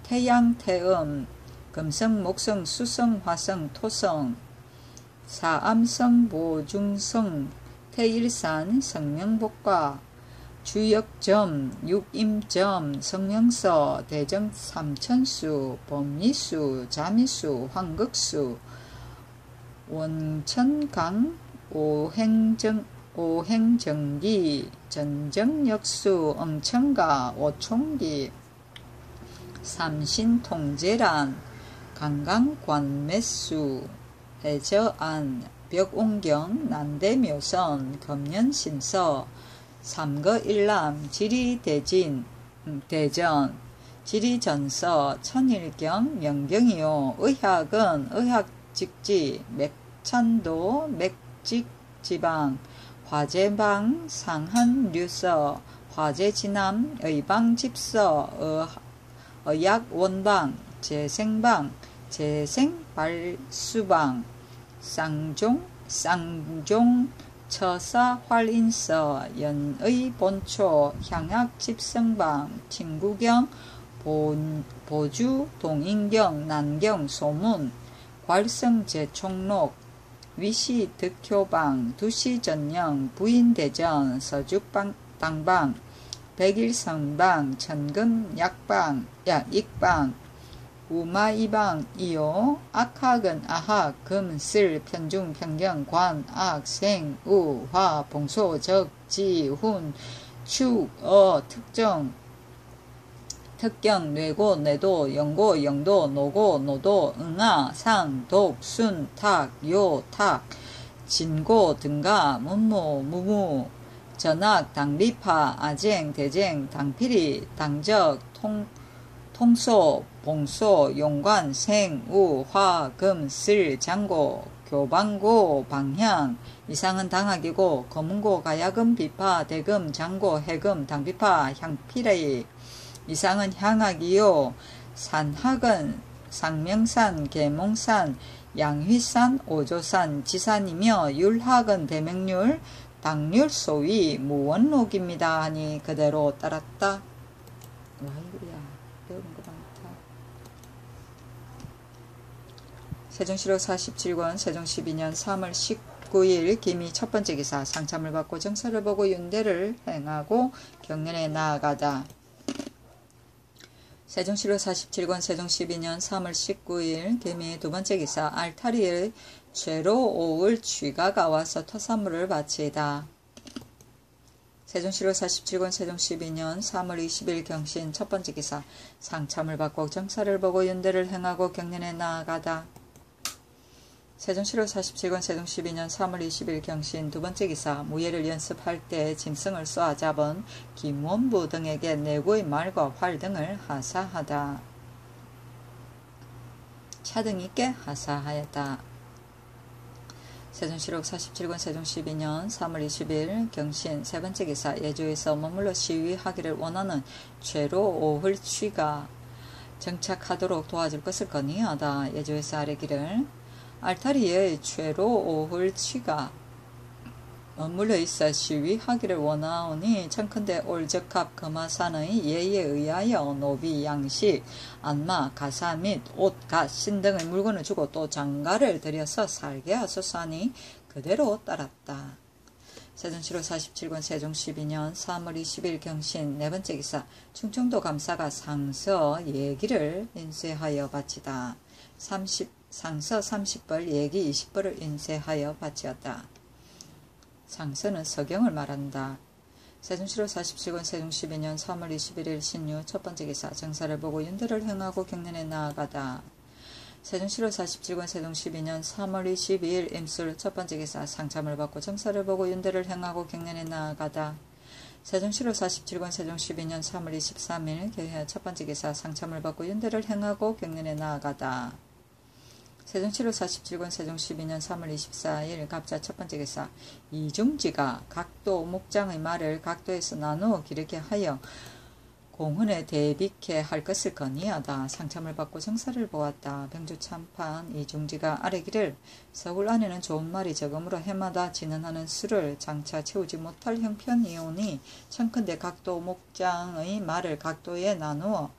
태양태음, 금성, 목성, 수성, 화성, 토성, 사암성, 보중성, 태일산, 성명복과, 주역점, 육임점, 성명서, 대정 삼천수, 범미수, 자미수, 황극수, 원천강, 오행정기, 전정역수, 엄청가, 오총기, 삼신통제란, 강강관매수, 해저안, 벽옹경, 난대묘선, 검년신서, 삼거일람, 지리대전, 지리전서, 천일경, 명경이요. 의학은 의학직지, 맥찬도, 맥직지방, 화재방, 상한류서, 화재진암, 의방집서, 의약원방, 재생방, 재생발수방, 쌍종, 처사활인서, 연의본초, 향약집성방, 친구경, 보주, 동인경, 난경, 소문, 괄성, 제총록, 위시, 득효방, 두시전령, 부인대전, 서죽당방, 백일성방, 천금, 익방, 우마이방, 이요, 악학은 아학, 금, 쓸, 편중, 편경, 관, 악, 생, 우, 화, 봉소, 적, 지, 훈, 축, 특정, 특경, 뇌고, 내도, 영고, 영도, 노고, 노도, 응아, 상, 독, 순, 탁, 요, 탁, 진고, 등가, 문무, 무무, 전악, 당비파, 아쟁, 대쟁, 당피리, 당적, 통소, 봉소, 용관, 생, 우, 화, 금, 쓸, 장고, 교방고, 방향, 이상은 당학이고, 검은고, 가야금, 비파, 대금, 장고, 해금, 당비파, 향피레이, 이상은 향학이요, 산학은 상명산, 계몽산, 양휘산, 오조산, 지산이며 율학은 대명률, 당률, 소위, 무원록입니다 하니 그대로 따랐다. 와이구야, 배우는 거 많다. 세종시록 47권 세종 12년 3월 19일 김이 첫 번째 기사 상참을 받고 정서를 보고 윤대를 행하고 경연에 나아가다. 세종시록 47권 세종 12년 3월 19일 개미 두 번째 기사 알타리의 죄로 오을 쥐가가 와서 토사물을 바치다. 세종시록 47권 세종 12년 3월 20일 경신 첫 번째 기사 상참을 받고 정사를 보고 윤대를 행하고 경연에 나아가다. 세종시록 47권 세종 12년 3월 20일 경신 두 번째 기사 무예를 연습할 때 짐승을 쏘아 잡은 김원부 등에게 내구의 말과 활 등을 하사하다. 차등 있게 하사하였다. 세종시록 47권 세종 12년 3월 20일 경신 세 번째 기사 예조에서 머물러 시위하기를 원하는 죄로 오을 취가 정착하도록 도와줄 것을 건의하다. 예조에서 아뢰기를 알타리의 죄로 오을 취가 머물러 있어 시위하기를 원하오니 청컨대 올적합 금화산의 예에 의하여 노비, 양식, 안마, 가사 및 옷, 갓, 신 등의 물건을 주고 또 장가를 들여서 살게 하소서 하니 그대로 따랐다. 세종시록 47권 세종 12년 3월 20일 경신 네 번째 기사 충청도 감사가 상서 예기를 인쇄하여 바치다. 상서 30벌 예기 20벌을 인쇄하여 바치었다. 상서는 서경을 말한다. 세종시록 47권 세종 12년 3월 21일 신유 첫 번째 기사 정사를 보고 윤대를 행하고 경연에 나아가다. 세종시록 47권 세종 12년 3월 22일 임술 첫 번째 기사 상참을 받고 정사를 보고 윤대를 행하고 경연에 나아가다. 세종시록 47권 세종 12년 3월 23일 개회 첫 번째 기사 상참을 받고 윤대를 행하고 경연에 나아가다. 세종시록 47권 세종 12년 3월 24일 갑자 첫 번째 기사 이중지가 각도 목장의 말을 각도에서 나누어 기르게 하여 공훈에 대비케 할 것을 건의하다. 상참을 받고 정사를 보았다. 병주 참판 이중지가 아뢰기를 서울 안에는 좋은 말이 적으므로 해마다 진언하는 수를 장차 채우지 못할 형편이오니 청컨대 각도 목장의 말을 각도에 나누어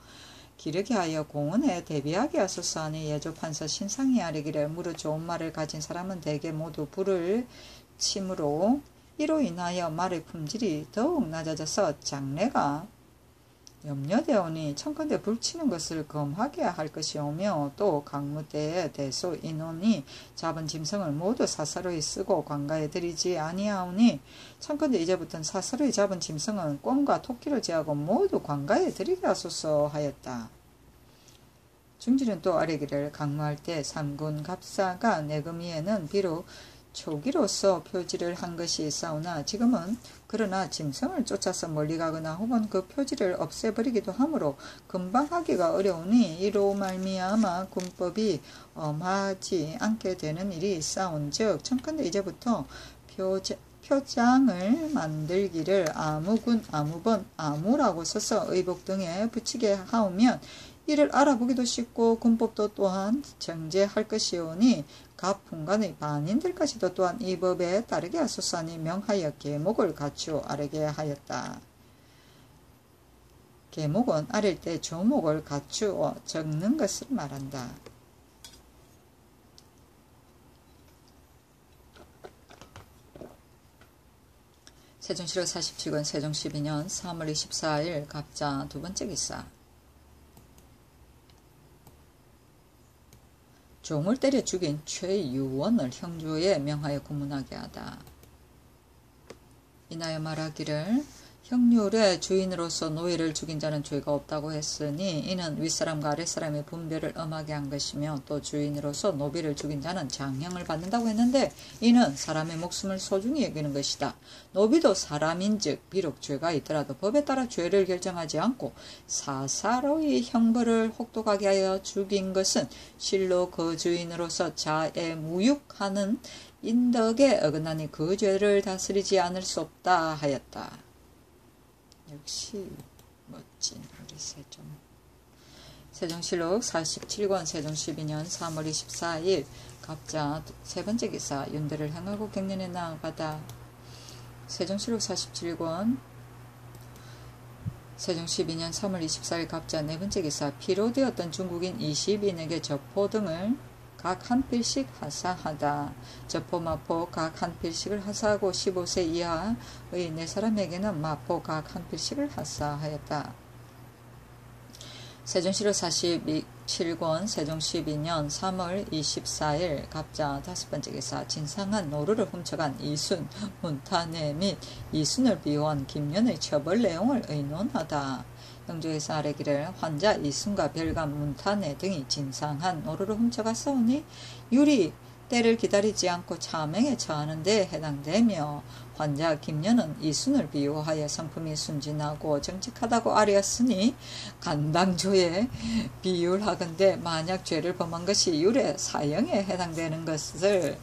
기르게 하여 공원에 대비하게 하소서 하니 예조판서 신상이 아뢰기를 무릇 좋은 말을 가진 사람은 대개 모두 불을 침으로 이로 인하여 말의 품질이 더욱 낮아져서 장래가 염려되오니 청컨대 불치는 것을 검하게 할 것이오며 또 강무 때에 대소 인원이 잡은 짐승을 모두 사사로이 쓰고 관가에 들이지 아니하오니 청컨대 이제부터는 사사로이 잡은 짐승은 꿩과 토끼를 제하고 모두 관가에 들이게 하소서 하였다. 중지는 또 아뢰기를 강무할 때 삼군 갑사가 내금위에는 비록 초기로서 표지를 한 것이 있사오나 지금은 그러나 짐승을 쫓아서 멀리 가거나 혹은 그 표지를 없애버리기도 하므로 금방 하기가 어려우니 이로 말미암아 군법이 엄하지 않게 되는 일이 있사온즉 청컨대 이제부터 표장을 만들기를 아무군, 아무번, 아무라고 써서 의복 등에 붙이게 하오면 이를 알아보기도 쉽고 군법도 또한 정제할 것이오니 각 fun간의 반인들까지도 또한 이 법에 따르게 하소서 하니 명하여 계목을 갖추어 아뢰게 하였다. 계목은 아릴 때 조목을 갖추어 적는 것을 말한다. 세종시록 47권 세종 12년 3월 24일 갑자 두 번째 기사. 종을 때려 죽인 최유원을 형조에 명하여 고문하게 하다. 이나여 말하기를 형률의 주인으로서 노예를 죽인 자는 죄가 없다고 했으니 이는 윗사람과 아랫사람의 분별을 엄하게 한 것이며 또 주인으로서 노비를 죽인 자는 장형을 받는다고 했는데 이는 사람의 목숨을 소중히 여기는 것이다. 노비도 사람인즉 비록 죄가 있더라도 법에 따라 죄를 결정하지 않고 사사로이 형벌을 혹독하게 하여 죽인 것은 실로 그 주인으로서 자에 무육하는 인덕에 어긋나니 그 죄를 다스리지 않을 수 없다 하였다. 역시 멋진 우리 세종. 세종실록 47권 세종 12년 3월 24일 갑자 세 번째 기사. 윤대를 향하고 갱년에 나아가다. 세종실록 47권 세종 12년 3월 24일 갑자 네 번째 기사. 피로 되었던 중국인 20인에게 저포 등을 각 한 필씩 하사하다. 저포, 마포 각 한 필씩을 하사하고 15세 이하의 네 사람에게는 마포 각 한 필씩을 하사하였다. 세종실록 47권 세종 12년 3월 24일 갑자 다섯 번째 기사. 진상한 노루를 훔쳐간 이순, 문타네 및 이순을 비호한 김연의 처벌 내용을 의논하다. 영조에서 아뢰기를 환자 이순과 별감 문타네 등이 진상한 노루를 훔쳐갔사오니 율이 때를 기다리지 않고 차명에 처하는 데 해당되며 환자 김연은 이순을 비호하여 성품이 순진하고 정직하다고 아뢰었으니 간당조에 비율하건대 만약 죄를 범한 것이 율의 사형에 해당되는 것을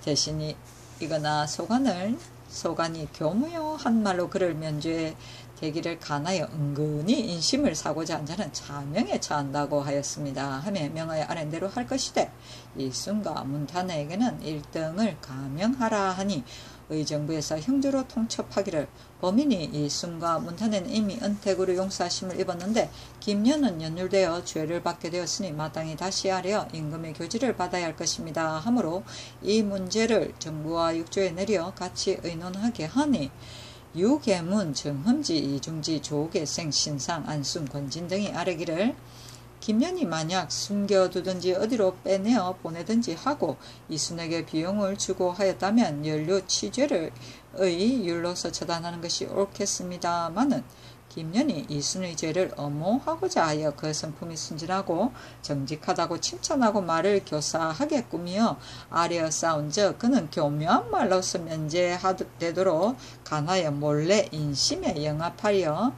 대신이 이거나 소관이 교무요 한 말로 그를 면죄 되기를 간하여 은근히 인심을 사고자 한 자는 차명에 처한다고 하였습니다. 하며 명하여 아랜대로 할 것이되 이순과 문타네에게는 1등을 감형하라 하니 의정부에서 형조로 통첩하기를 범인이 이순과 문타네는 이미 은택으로 용서하심을 입었는데 김연은 연율되어 죄를 받게 되었으니 마땅히 다시 아뢰어 임금의 교지를 받아야 할 것입니다. 하므로 이 문제를 정부와 육조에 내려 같이 의논하게 하니 유계문, 정흠지, 이중지, 조계생, 신상, 안순, 권진 등이 아뢰기를 김연이 만약 숨겨두든지 어디로 빼내어 보내든지 하고 이순에게 비용을 주고 하였다면 연료 취죄를 율로서 처단하는 것이 옳겠습니다마는 김연이 이순의 죄를 엄호하고자 하여 그 성품이 순진하고 정직하다고 칭찬하고 말을 교사하게 꾸미어 아뢰어 싸운즉 그는 교묘한 말로서 면제되도록 간하여 몰래 인심에 영합하려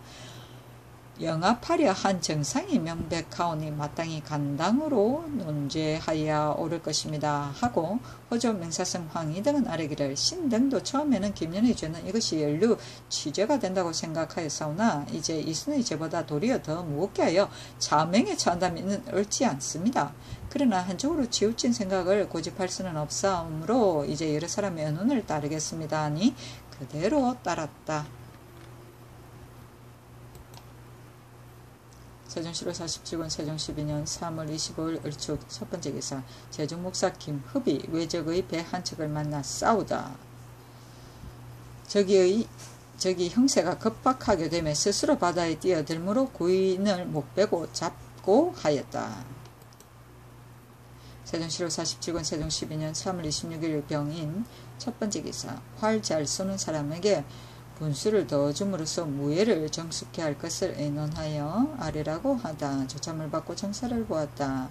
한 정상이 명백하오니 마땅히 간당으로 논죄하여야 옳을 것입니다. 하고 호조 명사성 황희 등은 아뢰기를 신등도 처음에는 김연의 죄는 이것이 연루 취죄가 된다고 생각하였사오나 이제 이순의 죄보다 도리어 더 무겁게 하여 차명에 처한다면 옳지 않습니다. 그러나 한쪽으로 치우친 생각을 고집할 수는 없사오므로 이제 여러 사람의 의논을 따르겠습니다 하니 그대로 따랐다. 세종실록 47권 세종 12년 3월 25일 을축 첫 번째 기사. 제중 목사 김흡이 외적의 배 한 척을 만나 싸우다. 저기 형세가 급박하게 되며 스스로 바다에 뛰어들므로 구인을 못 빼고 잡고 하였다. 세종실록 47권 세종 12년 3월 26일 병인 첫 번째 기사. 활 잘 쏘는 사람에게 분수를 더 줌으로써 무예를 정숙케 할 것을 의논하여 아뢰라고 하다. 조참을 받고 정사를 보았다.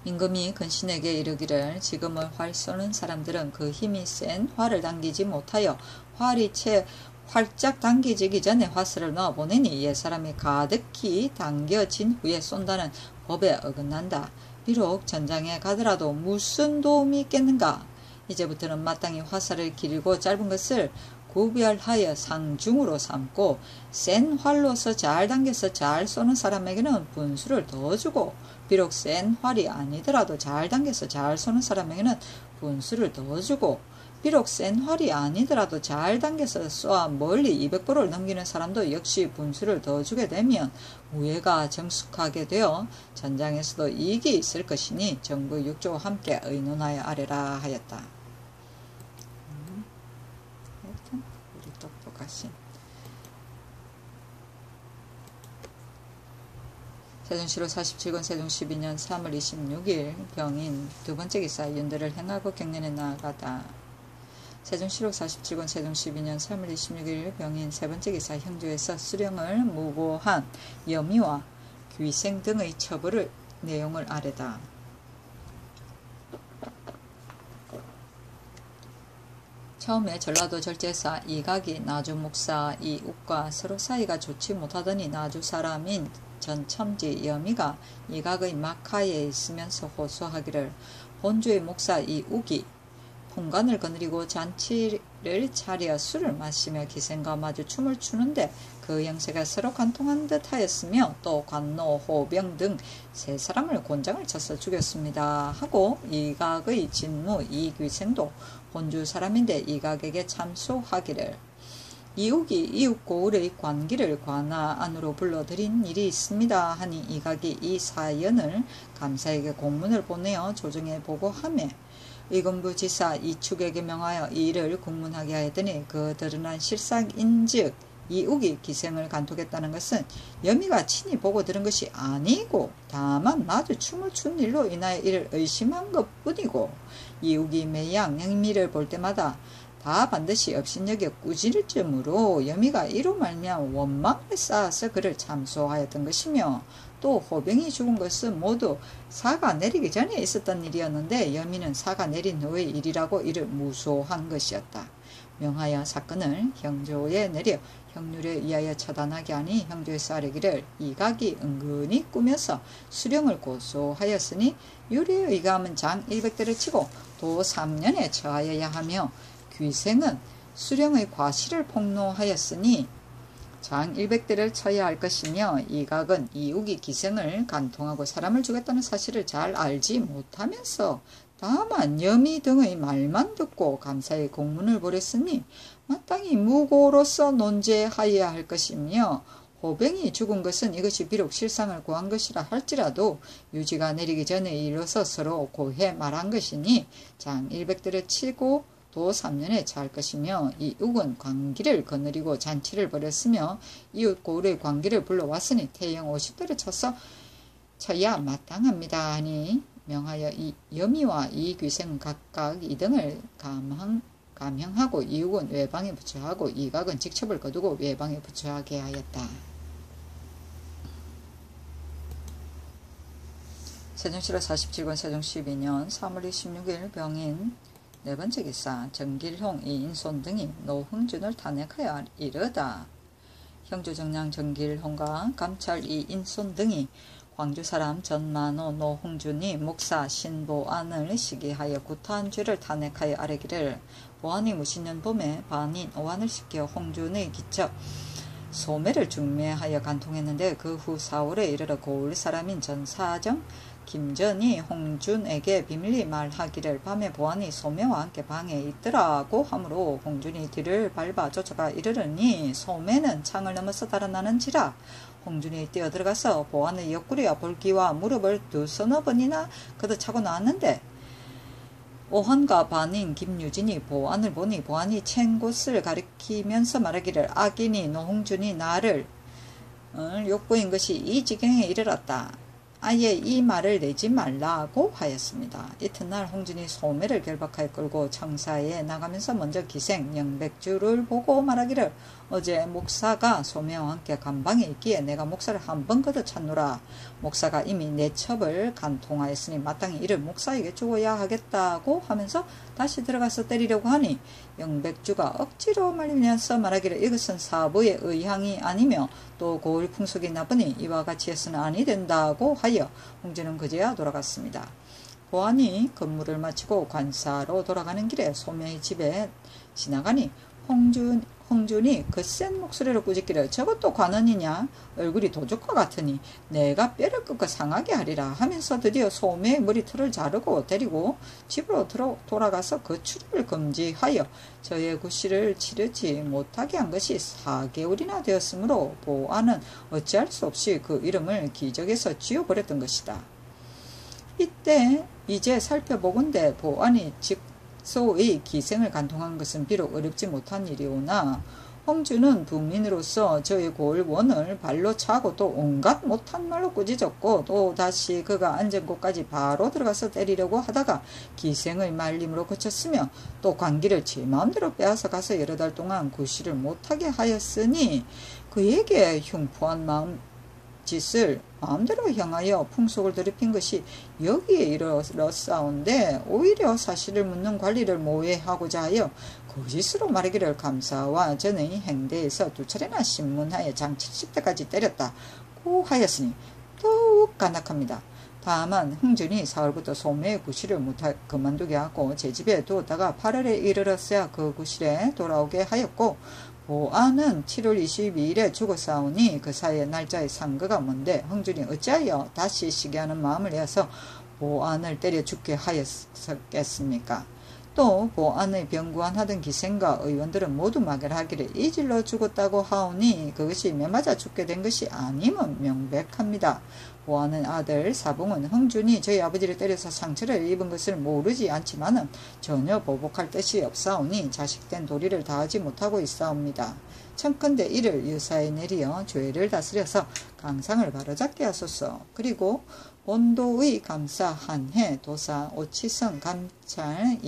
임금이 근신에게 이르기를 지금을 활 쏘는 사람들은 그 힘이 센 활을 당기지 못하여 활이 채 활짝 당기지기 전에 화살을 넣어 보내니 옛사람이 가득히 당겨진 후에 쏜다는 법에 어긋난다. 비록 전장에 가더라도 무슨 도움이 있겠는가? 이제부터는 마땅히 화살을 길고 짧은 것을 구별하여 상중으로 삼고 센 활로서 잘 당겨서 잘 쏘는 사람에게는 분수를 더 주고 비록 센 활이 아니더라도 잘 당겨서 잘 쏘는 사람에게는 분수를 더 주고 비록 센 활이 아니더라도 잘 당겨서 쏘아 멀리 200보를 넘기는 사람도 역시 분수를 더 주게 되면 우회가 정숙하게 되어 전장에서도 이익이 있을 것이니 정부 육조와 함께 의논하여 아래라 하였다. 하여튼 우리 똑똑하신 세종시로 47권 세종 12년 3월 26일 병인 두 번째 기사 윤대를 행하고 경련에 나아가다. 세종시록 47권 세종 12년 3월 26일 병인 세 번째 기사 형조에서 수령을 무고한 여미와 귀생 등의 처벌을 내용을 아래다. 처음에 전라도 절제사 이각이 나주 목사 이욱과 서로 사이가 좋지 못하더니 나주 사람인 전 첨지 여미가 이각의 막하에 있으면서 호소하기를 본주의 목사 이욱이 통관을 거느리고 잔치를 차려 술을 마시며 기생과 마주 춤을 추는데 그 형세가 서로 간통한 듯 하였으며 또 관노, 호병 등 세 사람을 곤장을 쳐서 죽였습니다 하고 이각의 진무 이귀생도 본주 사람인데 이각에게 참소하기를 이욱이 이웃 고을의 관기를 관아 안으로 불러들인 일이 있습니다 하니 이각이 이 사연을 감사에게 공문을 보내어 조정에 보고하며 의금부 지사 이축에게 명하여 이 일을 공문하게 하였더니 그 드러난 실상인즉 이욱이 기생을 간통했다는 것은 여미가 친히 보고 들은 것이 아니고 다만 마주 춤을 춘 일로 인하여 이를 의심한 것뿐이고 이욱이 매양 영미를 볼 때마다 다 반드시 업신여겨 꾸짖을 점으로 여미가 이로 말미암아 원망을 쌓아서 그를 참소하였던 것이며 또 호병이 죽은 것은 모두 사가 내리기 전에 있었던 일이었는데 여미는 사가 내린 후의 일이라고 이를 무소한 것이었다. 명하여 사건을 형조에 내려 형률에 의하여 처단하게 하니 형조에서 아뢰기를 이각이 은근히 꾸며서 수령을 고소하였으니 유리에 의감은 장 100대를 치고 도 3년에 처하여야 하며 귀생은 수령의 과실을 폭로하였으니 장 100대를 쳐야 할 것이며 이각은 이욱이 기생을 간통하고 사람을 죽였다는 사실을 잘 알지 못하면서 다만 여미 등의 말만 듣고 감사의 공문을 보냈으니 마땅히 무고로서 논제하여야 할 것이며 호병이 죽은 것은 이것이 비록 실상을 구한 것이라 할지라도 유지가 내리기 전에 이르러서 서로 고해 말한 것이니 장 100대를 치고 도 3년에 처할 것이며 이욱은 관기를 거느리고 잔치를 벌였으며 이웃 고을의 관기를 불러왔으니 태영 50대를 쳐야 마땅합니다 하니 명하여 이 여미와 이 귀생 각각 이등을 감형하고 이욱은 외방에 부처하고 이각은 직첩을 거두고 외방에 부처하게 하였다. 세종시로 47권 세종 12년 3월 26일 병인 네 번째 기사 정길홍 이인손 등이 노흥준을 탄핵하여 이르다. 형조정량 정길홍과 감찰 이인손 등이 광주 사람 전만호 노흥준이 목사 신보안을 시기하여 구타한 죄를 탄핵하여 아뢰기를 보안이 무신년 봄에 반인 오한을 시켜 홍준의 기첩 소매를 중매하여 간통했는데 그 후 4월에 이르러 고을 사람인 전사정 김전이 홍준에게 비밀리 말하기를 밤에 보안이 소매와 함께 방에 있더라고 하므로 홍준이 뒤를 밟아 쫓아가 이르르니 소매는 창을 넘어서 달아나는지라 홍준이 뛰어들어가서 보안의 옆구리와 볼기와 무릎을 두서너 번이나 걷어차고 나왔는데 오헌과 반인 김유진이 보안을 보니 보안이 챈 곳을 가리키면서 말하기를 악인이 노홍준이 나를 욕보인 것이 이 지경에 이르렀다. 아예 이 말을 내지 말라고 하였습니다. 이튿날 홍준이 소매를 결박하여 끌고 청사에 나가면서 먼저 기생 영백주를 보고 말하기를 어제 목사가 소매와 함께 감방에 있기에 내가 목사를 한 번 걷어찼노라. 목사가 이미 내 첩을 간통하였으니 마땅히 이를 목사에게 주어야 하겠다고 하면서 다시 들어가서 때리려고 하니 영백주가 억지로 말리면서 말하기를 이것은 사부의 의향이 아니며 또 고을 풍속이 나쁘니 이와 같이 해서는 아니 된다고 하여 홍준은 그제야 돌아갔습니다. 보안이 근무를 마치고 관사로 돌아가는 길에 소매의 집에 지나가니 홍준이 그 센 목소리로 꾸짖기를 저것도 관원이냐? 얼굴이 도적과 같으니 내가 뼈를 꺾어 상하게 하리라 하면서 드디어 소매의 머리털을 자르고 데리고 집으로 돌아가서 그 출입을 금지하여 저의 구실을 치르지 못하게 한 것이 4개월이나 되었으므로 보아는 어찌할 수 없이 그 이름을 기적에서 지워버렸던 것이다. 이때 이제 살펴보건대 보안이 직소의 기생을 간통한 것은 비록 어렵지 못한 일이오나 홍주는 부민으로서 저의 골원을 발로 차고 또 온갖 못한 말로 꾸짖었고 또 다시 그가 앉은 곳까지 바로 들어가서 때리려고 하다가 기생의 말림으로 그쳤으며 또 관기를 제 마음대로 빼앗아 가서 여러 달 동안 구실을 못하게 하였으니 그에게 흉포한 짓을 마음대로 향하여 풍속을 더럽힌 것이 여기에 이르렀사온데 오히려 사실을 묻는 관리를 모해하고자 하여 거짓으로 말하기를 감사와 전의 행대에서 2차례나 신문하여 장 70대까지 때렸다고 하였으니 더욱 간악합니다. 다만 흥준이 4월부터 소매의 구실을 그만두게 하고 제 집에 두었다가 8월에 이르렀어야 그 구실에 돌아오게 하였고 보아는 7월 22일에 죽었사오니 그 사이에 날짜의 상거가 뭔데 흥준이 어찌하여 다시 시기하는 마음을 내어서 보안을 때려 죽게 하였겠습니까? 또 보안의 병구안하던 기생과 의원들은 모두 막연하기를 이질러 죽었다고 하오니 그것이 매맞아 죽게 된 것이 아님은 명백합니다. 보안의 아들 사봉은 흥준이 저희 아버지를 때려서 상처를 입은 것을 모르지 않지만은 전혀 보복할 뜻이 없사오니 자식된 도리를 다하지 못하고 있사옵니다. 청컨대 이를 유사에 내리어 죄를 다스려서 강상을 바로잡게 하소서. 그리고 본도의 감사, 한해, 도사, 오치성, 감찰,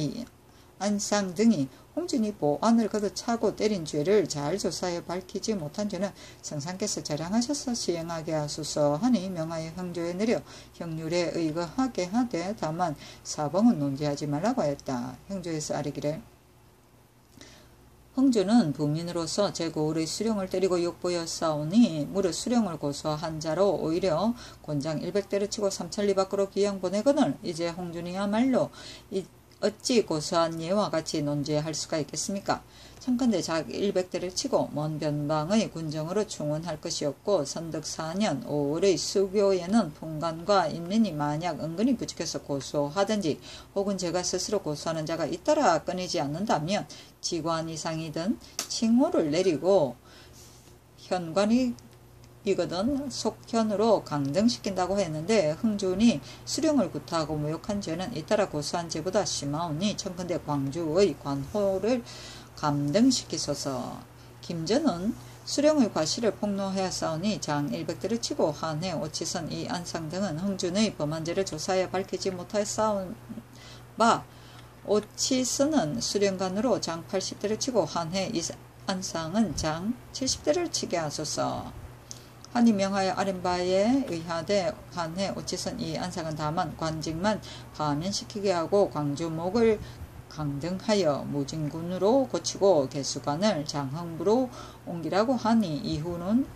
안상 등이 홍준이 보안을 걷어차고 때린 죄를 잘 조사해 밝히지 못한 죄는 성상께서 자량하셔서 시행하게 하소서 하니 명하여 형조에 내려 형률에 의거하게 하되 다만 사범은 논지하지 말라고 하였다. 형조에서 아뢰기를 흥주는 부민으로서 제고을의 수령을 때리고 욕보였사오니 무릇 수령을 고소한 자로 오히려 곤장 100대를 치고 3천리 밖으로 귀양 보내거늘 이제 홍준이야말로 어찌 고소한 예와 같이 논죄할 수가 있겠습니까? 청컨대 작 100대를 치고 먼 변방의 군정으로 충원할 것이었고 선덕 4년 5월의 수교에는 풍간과 인민이 만약 은근히 부추겨서 고소하든지 혹은 제가 스스로 고소하는 자가 잇따라 끊이지 않는다면 지관 이상이든 칭호를 내리고 현관이 이거든 속현으로 강등시킨다고 했는데 흥준이 수령을 구타하고 모욕한 죄는 잇따라 고소한 죄보다 심하오니 청컨대 광주의 관호를 감등시키소서. 김전은 수령의 과실을 폭로하였사오니 장 100대를 치고 한해 오치선 이 안상 등은 흥준의 범한 죄를 조사하여 밝히지 못하였사온 바 오치선은 수령관으로 장 80대를 치고 한해 이 안상은 장 70대를 치게 하소서. 하니 명하여 아랫바에 의하되 한해 오치선 이 안상은 다만 관직만 파면시키게 하고 광주목을 강등하여 무진군으로 고치고 개수관을 장흥부로 옮기라고 하니 이후는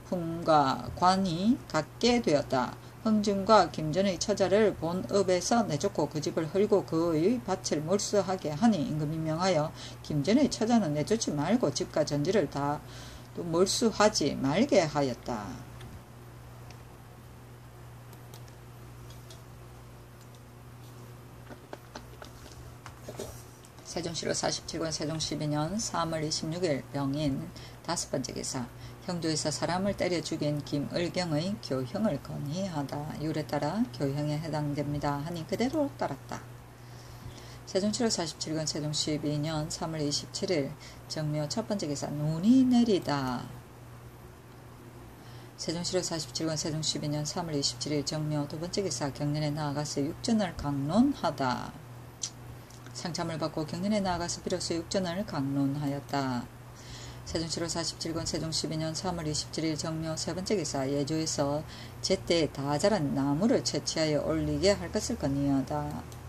풍과 관이 갖게 되었다. 흥준과 김전의 처자를 본읍에서 내쫓고 그 집을 헐고 그의 밭을 몰수하게 하니 임금이 명하여 김전의 처자는 내쫓지 말고 집과 전지를 다 몰수하지 말게 하였다. 세종시로 47권 세종 12년 3월 26일 병인 5번째 기사 형조에서 사람을 때려 죽인 김을경의 교형을 건의하다. 율에 따라 교형에 해당됩니다. 하니 그대로 따랐다. 세종 7월 47권 세종 12년 3월 27일 정묘 첫번째 기사 눈이 내리다. 세종 7월 47권 세종 12년 3월 27일 정묘 두번째 기사 경련에 나아가서 육전을 강론하다. 상참을 받고 경련에 나아가서 비로소 육전을 강론하였다. 세종 7월 47권 세종 12년 3월 27일 정묘 세번째 기사 예조에서 제때 다 자란 나무를 채취하여 올리게 할 것을 건의하다.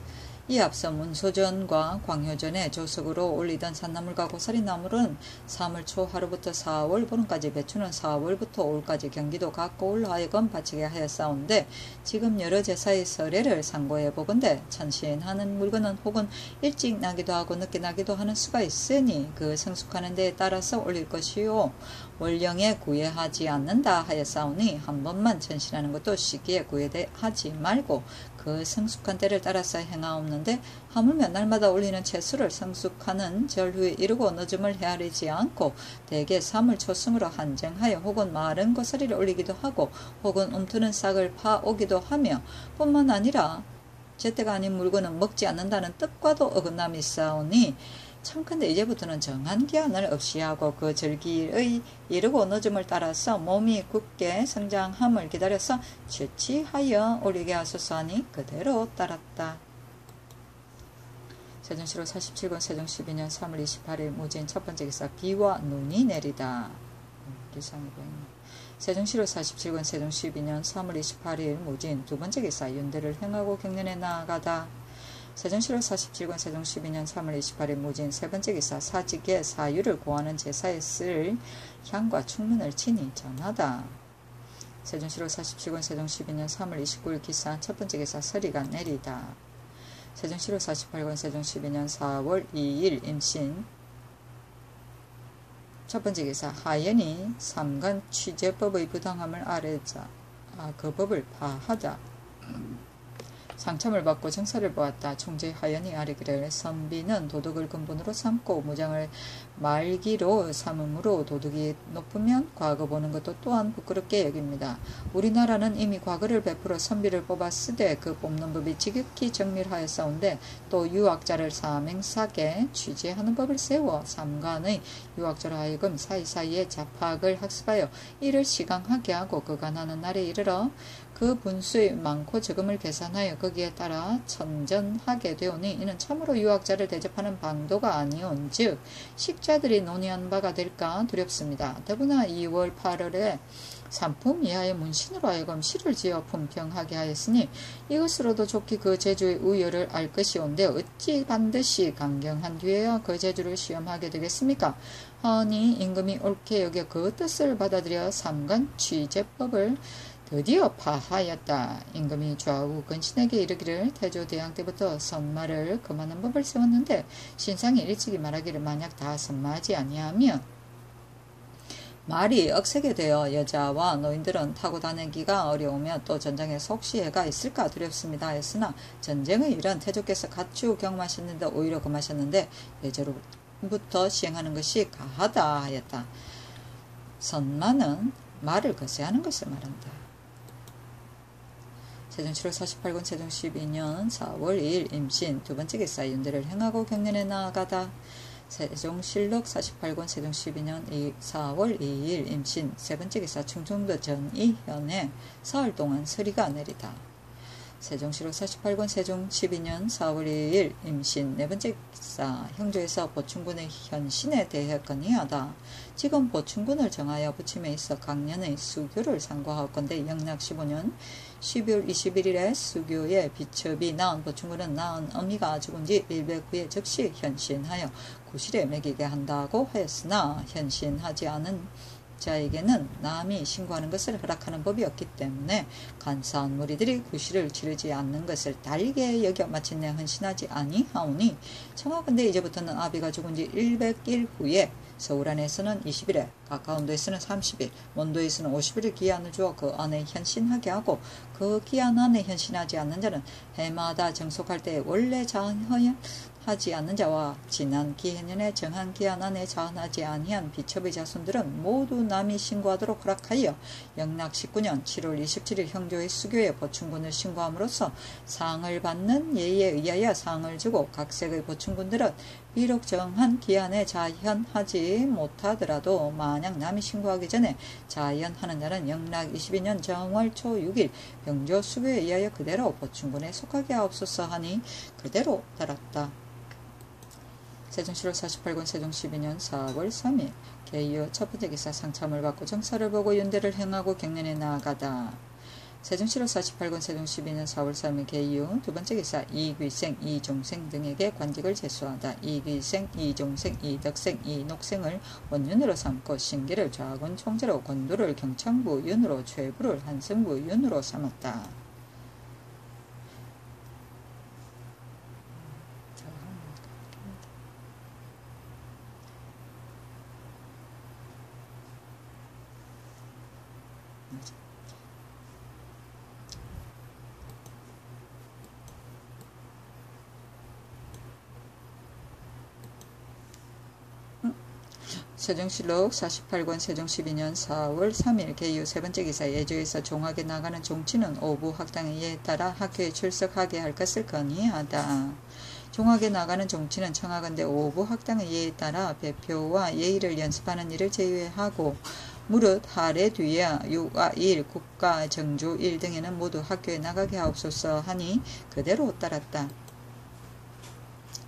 이 앞서 문소전과 광효전에 조석으로 올리던 산나물과 고사리나물은 3월 초 하루부터 4월 보름까지, 배추는 4월부터 5월까지 경기도 각 고을로 하여금 바치게 하였사온데, 지금 여러 제사의 서례를 상고해 보건대 천신하는 물건은 혹은 일찍 나기도 하고 늦게 나기도 하는 수가 있으니 그 성숙하는 데에 따라서 올릴 것이요 월령에 구애하지 않는다 하였사오니, 한 번만 천신하는 것도 시기에 구애하지 말고 그 성숙한 때를 따라서 행하옵는데, 하물며 날마다 올리는 채수를 성숙하는 절후에 이르고 늦음을 헤아리지 않고 대개 3월 초승으로 한정하여 혹은 마른 고사리를 올리기도 하고 혹은 움트는 싹을 파오기도 하며, 뿐만 아니라 제때가 아닌 물건은 먹지 않는다는 뜻과도 어긋남이 있사오니, 참컨대 이제부터는 정한 기한을 없이 하고 그 절기의 이르고 늦음을 따라서 몸이 굳게 성장함을 기다려서 채취하여 올리게 하소서 하니 그대로 따랐다. 세종시로 47권 세종 12년 3월 28일 무진 첫 번째 기사. 비와 눈이 내리다. 기상이 보이네. 세종시로 47권 세종 12년 3월 28일 무진 두 번째 기사. 윤대를 행하고 경련에 나아가다. 세종시로 47권 세종 12년 3월 28일 무진 세 번째 기사. 사직에 사유를 고하는 제사에 쓸 향과 충문을 친히 전하다. 세종시로 47권 세종 12년 3월 29일 기사. 첫 번째 기사. 서리가 내리다. 세종시로 48권 세종 12년 4월 2일 임신. 첫 번째 기사. 하연이 삼간 취재법의 부당함을 아뢰자 그 법을 파하다. 상첨을 받고 정사를 보았다. 총재 하연이 아뢰기를, 선비는 도덕을 근본으로 삼고 무장을 말기로 삼음으로 도덕이 높으면 과거 보는 것도 또한 부끄럽게 여깁니다. 우리나라는 이미 과거를 베풀어 선비를 뽑았으되 그 뽑는 법이 지극히 정밀하였사온데, 또 유학자를 사명사게 취재하는 법을 세워 삼간의 유학자로 하여금 사이사이에 잡학을 학습하여 이를 시강하게 하고 그가 나는 날에 이르러 그 분수의 많고 적음을 계산하여 거기에 따라 천전하게 되오니, 이는 참으로 유학자를 대접하는 방도가 아니온 즉 식자들이 논의한 바가 될까 두렵습니다. 더구나 2월 8월에 산품 이하의 문신으로 하여금 시를 지어 품평하게 하였으니, 이것으로도 좋게 그 제주의 우열을 알 것이온데 어찌 반드시 강경한 뒤에야 그 제주를 시험하게 되겠습니까? 하니 임금이 옳게 여겨 그 뜻을 받아들여 삼간 취재법을 드디어 파하였다. 임금이 좌우 근신에게 이르기를, 태조대왕 때부터 선마를 금하는 법을 세웠는데 신상이 일찍이 말하기를 만약 다 선마하지 아니하면 말이 억세게 되어 여자와 노인들은 타고 다니기가 어려우며 또 전장에 혹시 해가 있을까 두렵습니다 하였으나, 전쟁의 일은 태조께서 갖추 경험하셨는데 오히려 금하셨는데 예제로부터 시행하는 것이 가하다 하였다. 선마는 말을 거세하는 것을 말한다. 세종시로 48권 세종 12년 4월 2일 임신. 두 번째 기사. 윤대를 행하고 경련에 나아가다. 세종실록 48권 세종 12년 4월 2일 임신. 세 번째 기사. 충청도 전이현에 사흘 동안 서리가 내리다. 세종시로 48권 세종 12년 4월 2일 임신. 네 번째 기사. 형조에서 보충군의 현신에 대해 건의하다. 지금 보충군을 정하여 부침에 있어 강년의 수교를 상고하건대 영락 15년 12월 21일에 수교에 비첩이 낳은 보충군은 낳은 어미가 죽은 지 100 후에 즉시 현신하여 구실에 매기게 한다고 하였으나, 현신하지 않은 자에게는 남이 신고하는 것을 허락하는 법이 없기 때문에 간사한 무리들이 구실을 치르지 않는 것을 달게 여겨 마침내 헌신하지 아니하오니, 청하건대 이제부터는 아비가 죽은 지 100일 후에 서울 안에서는 20일에, 가까운 데에서는 30일, 먼 데에서는 50일을 기한을 주어 그 안에 현신하게 하고, 그 기한 안에 현신하지 않는 자는 해마다 정속할 때 원래 자헌하지 않는 자와 지난 기해년에 정한 기한 안에 자헌하지 아니한 비첩의 자손들은 모두 남이 신고하도록 허락하여 영락 19년 7월 27일 형조의 수교에 보충군을 신고함으로써 상을 받는 예의에 의하여 상을 주고, 각색의 보충군들은 비록 정한 기한에 자현하지 못하더라도 만약 남이 신고하기 전에 자현하는 날은 영락 22년 정월 초 6일 병조 수교에 의하여 그대로 보충군에 속하게 하옵소서 하니 그대로 따랐다. 세종시로 48권 세종 12년 4월 3일 계유 첫 번째 기사. 상참을 받고 정사를 보고 윤대를 행하고 경련에 나아가다. 세종시로 48권 세종 12년 4월 3일 개유 두 번째 기사 이귀생, 이종생 등에게 관직을 제수하다. 이귀생, 이종생, 이덕생, 이녹생을 원윤으로 삼고 신기를 좌군 총재로 권도를 경창부 윤으로 최부를 한성부 윤으로 삼았다. 세종실록 48권 세종 12년 4월 3일 개유 세 번째 기사 예조에서 종학에 나가는 종치는 오부 학당의 예에 따라 학교에 출석하게 할 것을 건의하다. 종학에 나가는 종치는 청하건대 오부 학당의 예에 따라 배표와 예의를 연습하는 일을 제외하고 무릇 하례 뒤에 유아 1, 국가 정주 1 등에는 모두 학교에 나가게 하옵소서 하니 그대로 따랐다.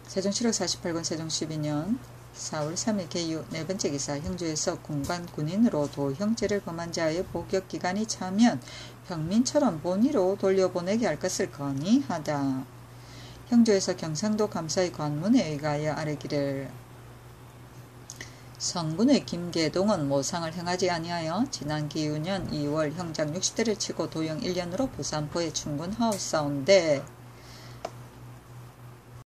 세종실록 48권 세종 12년 4월 3일 개유 네 번째 기사 형조에서 군관 군인으로 도형죄를 범한 자의 복역기간이 차면 평민처럼 본위로 돌려보내게 할 것을 건의하다. 형조에서 경상도 감사의 관문에 의하여 아뢰기를 성군의 김계동은 모상을 행하지 아니하여 지난 기유년 2월 형장 60대를 치고 도형 1년으로 부산포에 충군하옵사온데